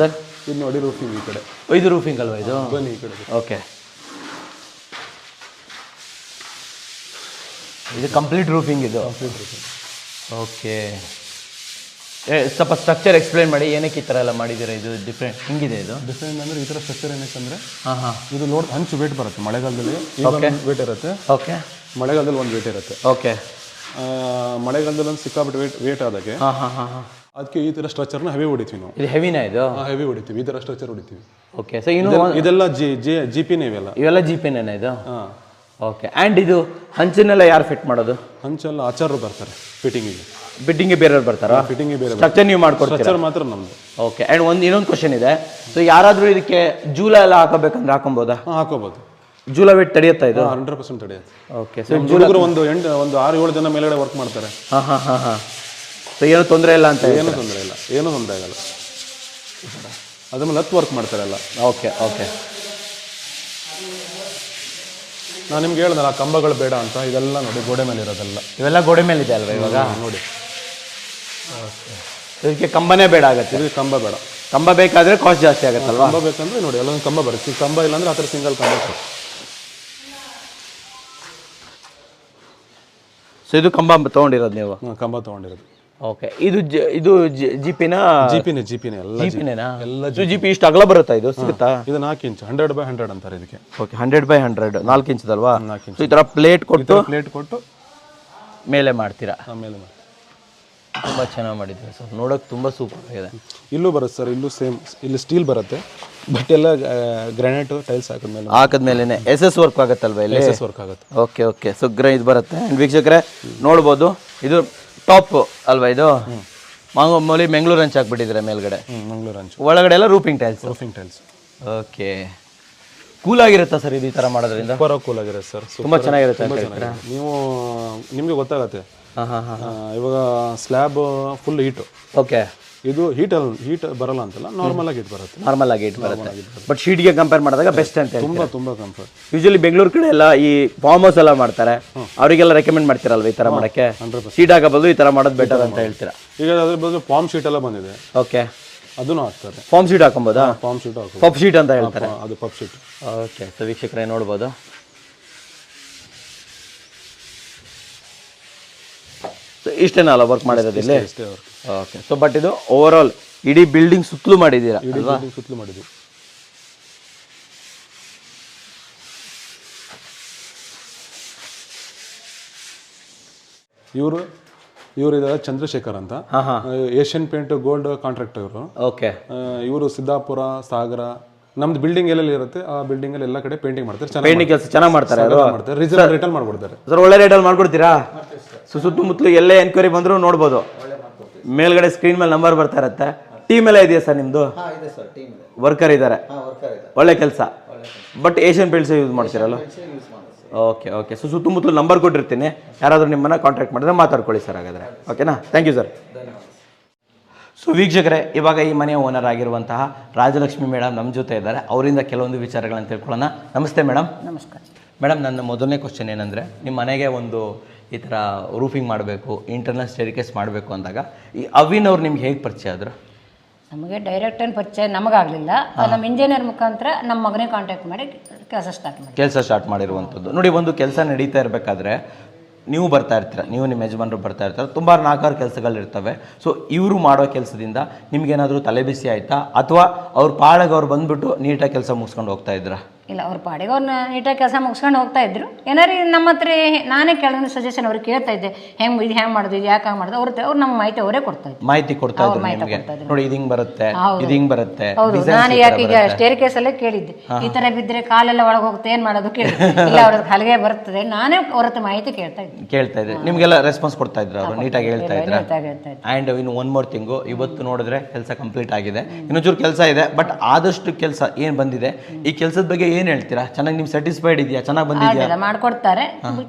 Speaker 1: ಸರ್
Speaker 3: ಇದು ನೋಡಿ ರೂಫಿಂಗ್ ಈ ಕಡೆ.
Speaker 1: ಇದು ರೂಫಿಂಗ್ ಅಲ್ವಾ ಇದು?
Speaker 3: ಬನ್ನಿ ಈ ಕಡೆ.
Speaker 1: ಓಕೆ. ಇದು ಕಂಪ್ಲೀಟ್ ರೂಫಿಂಗ್ ಇದು?
Speaker 3: Complete roofing.
Speaker 1: ಓಕೆ. ಸ್ವಲ್ಪ ಸ್ಟ್ರಕ್ಚರ್ ಎಕ್ಸ್ಪ್ಲೈನ್ ಮಾಡಿ, ಏನಕ್ಕೆ ಈ ಥರ ಎಲ್ಲ ಮಾಡಿದ್ದೀರಾ? ಇದು ಡಿಫ್ರೆಂಟ್ ಹಿಂಗಿದೆ ಇದು?
Speaker 3: ಡಿಫ್ರೆಂಟ್ ಅಂದರೆ ಈ ಥರ ಸ್ಟ್ರಕ್ಚರ್ ಏನಕ್ಕೆ ಅಂದರೆ
Speaker 1: ಹಾಂ ಹಾಂ,
Speaker 3: ಇದು ಲೋಡ್ ಹಂಚು ವೇಟ್ ಬರುತ್ತೆ. ಮಳೆಗಾಲದಲ್ಲಿ ವೇಟ್ ಇರುತ್ತೆ.
Speaker 1: ಓಕೆ.
Speaker 3: ಮಳೆಗಾಲದಲ್ಲಿ ಒಂದು ವೇಟ್ ಇರುತ್ತೆ.
Speaker 1: ಓಕೆ.
Speaker 3: ಮಳೆಗಾಲದಲ್ಲಿ ಒಂದು ಸಿಕ್ಕಾಬಿಟ್ಟು ವೇಟ್ ಆದಾಗೆ
Speaker 1: ಹಾಂ ಹಾಂ ಹಾಂ ಹಾಂ,
Speaker 3: ಅದಕ್ಕೆ ಈ ಥರ ಸ್ಟ್ರಕ್ಚರ್ನ ಹೆವಿ ಹೊಡಿತೀವಿ ನಾವು.
Speaker 1: ಇದು ಹೆವಿನಾ ಇದು?
Speaker 3: ಹೆವಿ ಹೊಡಿತೀವಿ, ಈ ಥರ ಸ್ಟ್ರಕ್ಚರ್ ಹೊಡಿತೀವಿ.
Speaker 1: ಓಕೆ. ಸೊ ಇನ್ನು
Speaker 3: ಇದೆಲ್ಲ ಜಿ ಪಿನೇ
Speaker 1: ಇವೆಲ್ಲ ಜಿ ಪಿನೇನಾ ಇದು?
Speaker 3: ಹಾಂ.
Speaker 1: ಓಕೆ. ಆ್ಯಂಡ್ ಇದು ಹಂಚನ್ನೆಲ್ಲ ಯಾರು ಫಿಟ್ ಮಾಡೋದು?
Speaker 3: ಹಂಚೆಲ್ಲ ಆಚಾರ್ಯರು ಬರ್ತಾರೆ ಫಿಟ್ಟಿಂಗಿಗೆ.
Speaker 1: ಬಿಟ್ಟಿಂಗ್ಗೆ ಬೇರೆಯವ್ರು ಬರ್ತಾರಾ?
Speaker 3: ಫಿಟ್ಟಿಂಗಿಗೆ ಬೇರೆ.
Speaker 1: ಸ್ಟ್ರಕ್ಚರ್ ನೀವು ಮಾಡ್ಕೊಡ್ತೀರಾ?
Speaker 3: ಸ್ಟ್ರಕ್ಚರ್ ಮಾತ್ರ ನಮ್ಮದು.
Speaker 1: ಓಕೆ. ಆ್ಯಂಡ್ ಇನ್ನೊಂದು ಕ್ವಶನ್ ಇದೆ. ಸೊ ಯಾರಾದರೂ ಇದಕ್ಕೆ ಜೂಲ ಎಲ್ಲ ಹಾಕೋಬೇಕಂದ್ರೆ ಹಾಕೊಬೋದಾ?
Speaker 3: ಹಾಕೋಬೋದು.
Speaker 1: ಜೂಲ ವೇಟ್ ತಡೆಯುತ್ತಾ ಇದು?
Speaker 3: 100% ತಡೆಯುತ್ತೆ.
Speaker 1: ಓಕೆ. ಸೊ
Speaker 3: ಹುಡುಗರು ಒಂದು 6-7 ಜನ ಮೇಲ್ಗಡೆ ವರ್ಕ್ ಮಾಡ್ತಾರೆ.
Speaker 1: ಹಾಂ ಹಾಂ ಹಾಂ ಹಾಂ. ಸೊ ಏನು ತೊಂದರೆ ಇಲ್ಲ ಅಂತ?
Speaker 3: ಏನೂ ತೊಂದರೆ ಇಲ್ಲ, ಏನೂ ತೊಂದರೆ ಆಗಲ್ಲ. ಅದ್ರ ಮೇಲೆ ಹತ್ತು ವರ್ಕ್ ಮಾಡ್ತಾರೆ ಎಲ್ಲ.
Speaker 1: Okay okay.
Speaker 3: ನಾನು ನಿಮ್ಗೆ ಹೇಳ್ದಲ್ಲ ಕಂಬಗಳು ಬೇಡ ಅಂತ. ಇದೆಲ್ಲ ನೋಡಿ ಗೋಡೆ ಮೇಲೆ ಇರೋದೆಲ್ಲ.
Speaker 1: ಇವೆಲ್ಲ ಗೋಡೆ ಮೇಲೆ ಇದೆ ಅಲ್ವಾ ಇವಾಗ?
Speaker 3: ನೋಡಿ.
Speaker 1: ಇದಕ್ಕೆ ಕಂಬನೇ ಬೇಡ ಆಗುತ್ತೆ?
Speaker 3: ಇದಕ್ಕೆ ಕಂಬ ಬೇಡ.
Speaker 1: ಕಂಬ ಬೇಕಾದರೆ ಕಾಸ್ಟ್ ಜಾಸ್ತಿ ಆಗುತ್ತಲ್ವಾ?
Speaker 3: ಕಂಬ ಬೇಕಂದ್ರೆ ನೋಡಿ ಅಲ್ಲೊಂದು ಕಂಬ ಬರುತ್ತೆ. ಕಂಬ ಇಲ್ಲ ಅಂದರೆ ಆ ಥರ ಸಿಂಗಲ್ ಕಂಬ ಬರುತ್ತೆ.
Speaker 1: ಸೊ ಇದು ಕಂಬ ತೊಗೊಂಡಿರೋದು ನೀವು?
Speaker 3: ಕಂಬ ತೊಗೊಂಡಿರೋದು.
Speaker 1: ಓಕೆ. ಇದು ಜಿಪಿನ?
Speaker 3: ಜಿಪಿನೇ ಎಲ್ಲ.
Speaker 1: ಜಿಪಿನೇನಾ? ಎಲ್ಲ ಜಿಪಿ ಇಷ್ಟು ಅಗಲ ಬರುತ್ತಾ ಇದು? ಸಿಗುತ್ತಾ?
Speaker 3: ಇದು 4 ಇಂಚ್ 100x100 ಅಂತಾರೆ ಇದಕ್ಕೆ.
Speaker 1: ಓಕೆ. 100x100 4 ಇಂಚದಲ್ವಾ?
Speaker 3: 4 ಇಂಚ್.
Speaker 1: ಈ ಥರ ಪ್ಲೇಟ್ ಕೊಟ್ಟು ಮೇಲೆ ಮಾಡ್ತೀರಾ?
Speaker 3: ಆಮೇಲೆ ಮಾಡಿ.
Speaker 1: ತುಂಬ ಚೆನ್ನಾಗಿ ಮಾಡಿದ್ದೀರಾ ಸರ್, ನೋಡೋಕೆ ತುಂಬ ಸೂಪರ್ ಆಗಿದೆ.
Speaker 3: ಇಲ್ಲೂ ಬರುತ್ತೆ ಸರ್, ಇಲ್ಲೂ ಸೇಮ್. ಇಲ್ಲಿ ಸ್ಟೀಲ್ ಬರುತ್ತೆ, ಬಟ್ ಎಲ್ಲ ಗ್ರಾನೈಟ್ ಟೈಲ್ಸ್
Speaker 1: ಹಾಕಿದ್ಮೇಲೆ ಎಸ್ ವರ್ಕ್ ಆಗುತ್ತಲ್ವ ಇಲ್ಲಿ?
Speaker 3: ಎಸ್ ವರ್ಕ್ ಆಗುತ್ತೆ.
Speaker 1: Okay okay. ಸೊ ಇದು ಬರುತ್ತೆ. ಆ್ಯಂಡ್ ವೀಕ್ಷಕರೇ ನೋಡ್ಬೋದು, ಇದು ಟಾಪ್ ಅಲ್ವಾ ಇದು? ಮಾಮೂಲಿ ಮೆಂಗಳೂರು ಹಂಚ್ ಹಾಕ್ಬಿಟ್ಟಿದ್ರೆ ಮೇಲ್ಗಡೆ,
Speaker 3: ಮಂಗಳೂರು ಹಂಚು.
Speaker 1: ಒಳಗಡೆ ಎಲ್ಲ roofing tiles.
Speaker 3: Tiles.
Speaker 1: Okay. Cool ಆಗಿರುತ್ತಾ ಸರ್ ಇದು ಈ ಥರ ಮಾಡೋದ್ರಿಂದ?
Speaker 3: ಸೂಪರ್ ಕೂಲ್ ಆಗಿರುತ್ತೆ ಸರ್,
Speaker 1: ತುಂಬ ಚೆನ್ನಾಗಿರುತ್ತೆ.
Speaker 3: ನೀವು ನಿಮಗೆ ಗೊತ್ತಾಗತ್ತೆ.
Speaker 1: ಹಾಂ ಹಾಂ ಹಾಂ.
Speaker 3: ಇವಾಗ ಸ್ಲ್ಯಾಬ್ ಫುಲ್ ಹೀಟು.
Speaker 1: ಓಕೆ.
Speaker 3: ಇದು ಹೀಟ್ ಬರಲ್ಲ ಅಂತಲ್ಲ, ನಾರ್ಮಲ್ ಆಗಿ ಹೀಟ್ ಬರುತ್ತೆ.
Speaker 1: ನಾರ್ಮಲ್ ಆಗಿ ಹೀಟ್ ಬರುತ್ತೆ, ಬಟ್ ಶೀಟ್ಗೆ ಕಂಪೇರ್ ಮಾಡಿದಾಗ ಬೆಸ್ಟ್ ಅಂತ ಹೇಳ್ತೀರಾ?
Speaker 3: ತುಂಬ ಕಂಫರ್ಟ್.
Speaker 1: ಯೂಶಲಿ ಬೆಂಗಳೂರು ಕಡೆ ಎಲ್ಲ ಈ ಫಾರ್ಮ್ ಹೌಸ್ ಎಲ್ಲ ಮಾಡ್ತಾರೆ, ಅವರಿಗೆಲ್ಲ ರೆಕಮೆಂಡ್ ಮಾಡ್ತೀರಲ್ವ ಈ ಥರ ಮಾಡೋಕ್ಕೆ? ಶೀಟ್ ಹಾಕಬಹುದು, ಈ ಥರ ಮಾಡೋದು ಬೆಟರ್ ಅಂತ ಹೇಳ್ತೀರಾ?
Speaker 3: ಈಗ ಅದ್ರ ಬದಲು ಫಾರ್ಮ್ ಶೀಟ್ ಎಲ್ಲ ಬಂದಿದೆ.
Speaker 1: ಓಕೆ.
Speaker 3: ಅದನ್ನು ಹಾಕ್ತಾರೆ.
Speaker 1: ಫಾರ್ಮ್ ಶೀಟ್ ಹಾಕೊಬೋದಾ?
Speaker 3: ಫಾರ್ಮ್ ಶೀಟ್ ಹಾಕೋ,
Speaker 1: ಪಫ್ ಶೀಟ್ ಅಂತ ಹೇಳ್ತಾರೆ.
Speaker 3: ಅದು ಪಫ್ ಶೀಟ್.
Speaker 1: ಓಕೆ, ಸೊ ವೀಕ್ಷಕರೇ ನೋಡ್ಬೋದು. ಸೊ ಇಷ್ಟೇನಲ್ಲ ವರ್ಕ್ ಮಾಡಿರೋದು ಇಲ್ಲಿ? ಓಕೆ, ಸೊ ಬಟ್ ಇದು ಓವರ್ ಆಲ್ ಇಡೀ ಬಿಲ್ಡಿಂಗ್ ಸುತ್ತಲೂ ಮಾಡಿದ್ದೀರಾ?
Speaker 3: ಇಡೀ ಬಿಲ್ಡಿಂಗ್ ಸುತ್ತಲೂ ಮಾಡಿದ್ದೀವಿ. ಇವರು ಇದ್ದಾರೆ ಚಂದ್ರಶೇಖರ್ ಅಂತ, ಏಷ್ಯನ್ ಪೇಂಟ್ ಗೋಲ್ಡ್ ಕಾಂಟ್ರಾಕ್ಟರ್ ಇವರು.
Speaker 1: ಓಕೆ,
Speaker 3: ಇವರು ಸಿದ್ದಾಪುರ, ಸಾಗರ, ನಮ್ದು ಬಿಲ್ಡಿಂಗ್ ಎಲ್ಲೆಲ್ಲಿ ಇರುತ್ತೆ ಆ ಬಿಲ್ಡಿಂಗ್ ಅಲ್ಲಿ ಎಲ್ಲ ಕಡೆ ಪೇಂಟಿಂಗ್ ಮಾಡ್ತಾರೆ.
Speaker 1: ಪೇಂಟಿಂಗ್ ಕೆಲಸ ಚೆನ್ನಾಗಿ ಮಾಡ್ತಾರೆ,
Speaker 3: ರೀಸನಬಲ್ ರೇಟಲ್ಲಿ ಮಾಡ್ಕೊಡ್ತಾರೆ
Speaker 1: ಸರ್. ಒಳ್ಳೆ ರೇಟಲ್ಲಿ ಮಾಡ್ಕೊಡ್ತೀರಾ? ಸೊ ಸುತ್ತಮುತ್ತಲು ಎಲ್ಲೇ ಎನ್ಕ್ವೈರಿ ಬಂದರೂ ನೋಡ್ಬೋದು. ಮೇಲ್ಗಡೆ ಸ್ಕ್ರೀನ್ ಮೇಲೆ ನಂಬರ್ ಬರ್ತಾ ಇರುತ್ತೆ. ಟೀಮ್ ಎಲ್ಲ ಇದೆಯಾ ಸರ್ ನಿಮ್ಮದು? ವರ್ಕರ್ ಇದ್ದಾರೆ, ಒಳ್ಳೆ ಕೆಲಸ. ಬಟ್ ಏಷ್ಯನ್ ಪೇಂಟ್ಸ್ ಯೂಸ್ ಮಾಡ್ತೀರಲ್ಲ? Okay okay. ಸೊ ಸುತ್ತಮುತ್ತಲು ನಂಬರ್ ಕೊಟ್ಟಿರ್ತೀನಿ, ಯಾರಾದರೂ ನಿಮ್ಮನ್ನು ಕಾಂಟ್ಯಾಕ್ಟ್ ಮಾಡಿದ್ರೆ ಮಾತಾಡ್ಕೊಳ್ಳಿ ಸರ್. ಹಾಗಾದರೆ ಓಕೆನಾ? Thank you sir. ಸೊ ವೀಕ್ಷಕರೇ, ಇವಾಗ ಈ ಮನೆಯ ಓನರ್ ಆಗಿರುವಂತಹ ರಾಜಲಕ್ಷ್ಮಿ ಮೇಡಮ್ ನಮ್ಮ ಜೊತೆ ಇದ್ದಾರೆ. ಅವರಿಂದ ಕೆಲವೊಂದು ವಿಚಾರಗಳನ್ನು ತಿಳ್ಕೊಳ್ಳೋಣ. ನಮಸ್ತೆ ಮೇಡಮ್.
Speaker 2: ನಮಸ್ಕಾರ
Speaker 1: ಮೇಡಮ್, ನನ್ನ ಮೊದಲನೇ ಕ್ವಶನ್ ಏನಂದರೆ, ನಿಮ್ಮ ಮನೆಗೆ ಒಂದು ಈ ಥರ ರೂಫಿಂಗ್ ಮಾಡಬೇಕು, ಇಂಟರ್ನಲ್ ಸ್ಟೇರ್ಕೇಸ್ ಮಾಡಬೇಕು ಅಂದಾಗ ಈ ಅವಿನ್ ಅವ್ರು ನಿಮ್ಗೆ ಹೇಗೆ ಪರಿಚಯ ಆದರು?
Speaker 2: ನಮಗೆ ಡೈರೆಕ್ಟ್ ಏನು ಪರಿಚಯ ನಮಗಾಗಲಿಲ್ಲ. ನಮ್ಮ ಇಂಜಿನಿಯರ್ ಮುಖಾಂತರ ನಮ್ಮ ಮಗನೇ ಕಾಂಟ್ಯಾಕ್ಟ್ ಮಾಡಿ ಕೆಲಸ ಸ್ಟಾರ್ಟ್
Speaker 1: ಮಾಡಿರುವಂಥದ್ದು. ನೋಡಿ, ಒಂದು ಕೆಲಸ ನಡೀತಾ ಇರಬೇಕಾದ್ರೆ ನೀವು ಬರ್ತಾ ಇರ್ತೀರ, ನೀವು ನಿಮ್ಮ ಯಜಮಾನರು ಬರ್ತಾ ಇರ್ತಾರೆ, ತುಂಬ 4-6 ಕೆಲಸಗಳಿರ್ತವೆ. ಸೊ ಇವರು ಮಾಡೋ ಕೆಲಸದಿಂದ ನಿಮ್ಗೇನಾದರೂ ತಲೆ ಬಿಸಿ ಆಯಿತಾ, ಅಥವಾ ಅವ್ರ ಪಾಳಗೆ ಅವ್ರು ಬಂದುಬಿಟ್ಟು ನೀಟಾಗಿ ಕೆಲಸ ಮುಗಿಸ್ಕೊಂಡು ಹೋಗ್ತಾ ಇದ್ರಾ?
Speaker 2: ಇಲ್ಲ, ಅವ್ರ ಪಾಡಿಗೆ ಅವ್ರನ್ನ ನೀಟಾಗಿ ಕೆಲಸ ಮುಗಿಸ್ಕೊಂಡು ಹೋಗ್ತಾ ಇದ್ರು. ಏನಾರು ನಮ್ಮ ಹತ್ರ ನಾನೇ ಕೆಲವೊಂದು ಸಜೆಷನ್ ಅವ್ರಿಗೆ ಕೇಳ್ತಾ ಇದ್ದೆ, ಹೆಂಗೆ ಇದು ಹೆಂಗೆ ಮಾಡೋದು, ಇದು ಯಾಕೆ ಹಂಗೆ ಮಾಡೋದು, ಅವ್ರು ನಮ್ಮ ಮಾಹಿತಿ ಅವರೇ ಕೊಡ್ತಾ ಇದ್ರು.
Speaker 1: ಮಾಹಿತಿ ಕೊಡ್ತಾ ಇದ್ರು ನಿಮಗೆ. ನೋಡಿ, ಇದು ಹಿಂಗೆ ಬರುತ್ತೆ, ಇದು ಹಿಂಗೆ ಬರುತ್ತೆ.
Speaker 2: ಹೌದು, ನಾನು ಯಾಕೆ ಈಗ ಸ್ಟೇರ್ ಕೇಸಲ್ಲೇ ಕೇಳಿದ್ದೆ, ಈ ಥರ ಬಿದ್ದರೆ ಕಾಲೆಲ್ಲ ಒಳಗೆ ಹೋಗುತ್ತೆ, ಏನು ಮಾಡೋದು ಕೇಳಿ. ಇಲ್ಲ, ಅವ್ರದ್ದು ಹಲಗೆ ಬರ್ತದೆ, ನಾನೇ ಅವ್ರ ಹತ್ರ ಮಾಹಿತಿ ಕೇಳ್ತಾ
Speaker 1: ಇದ್ದೆ. ನಿಮಗೆಲ್ಲ ರೆಸ್ಪಾನ್ಸ್ ಕೊಡ್ತಾ ಇದ್ರು, ಅವರು ನೀಟಾಗಿ ಹೇಳ್ತಾ ಇದ್ರು. ಆ್ಯಂಡ್ ಇನ್ನು ಒನ್ ಮೋರ್ ಥಿಂಗು, ಇವತ್ತು ನೋಡಿದ್ರೆ ಕೆಲಸ ಕಂಪ್ಲೀಟ್ ಆಗಿದೆ, ಇನ್ನೊಂಚೂರು ಕೆಲಸ ಇದೆ. ಬಟ್ ಆದಷ್ಟು ಕೆಲಸ ಏನು ಬಂದಿದೆ, ಈ ಕೆಲಸದ ಬಗ್ಗೆ ಏನು ಹೇಳ್ತೀರಾ? ಚೆನ್ನಾಗಿ ನಿಮ್ಗೆ ಸ್ಯಾಟಿಸ್ಫೈಡ್ ಇದೆಯಾ? ಚೆನ್ನಾಗಿ ಬಂದಿದೆಯಾ?
Speaker 2: ಮಾಡ್ಕೊಡ್ತಾರೆ.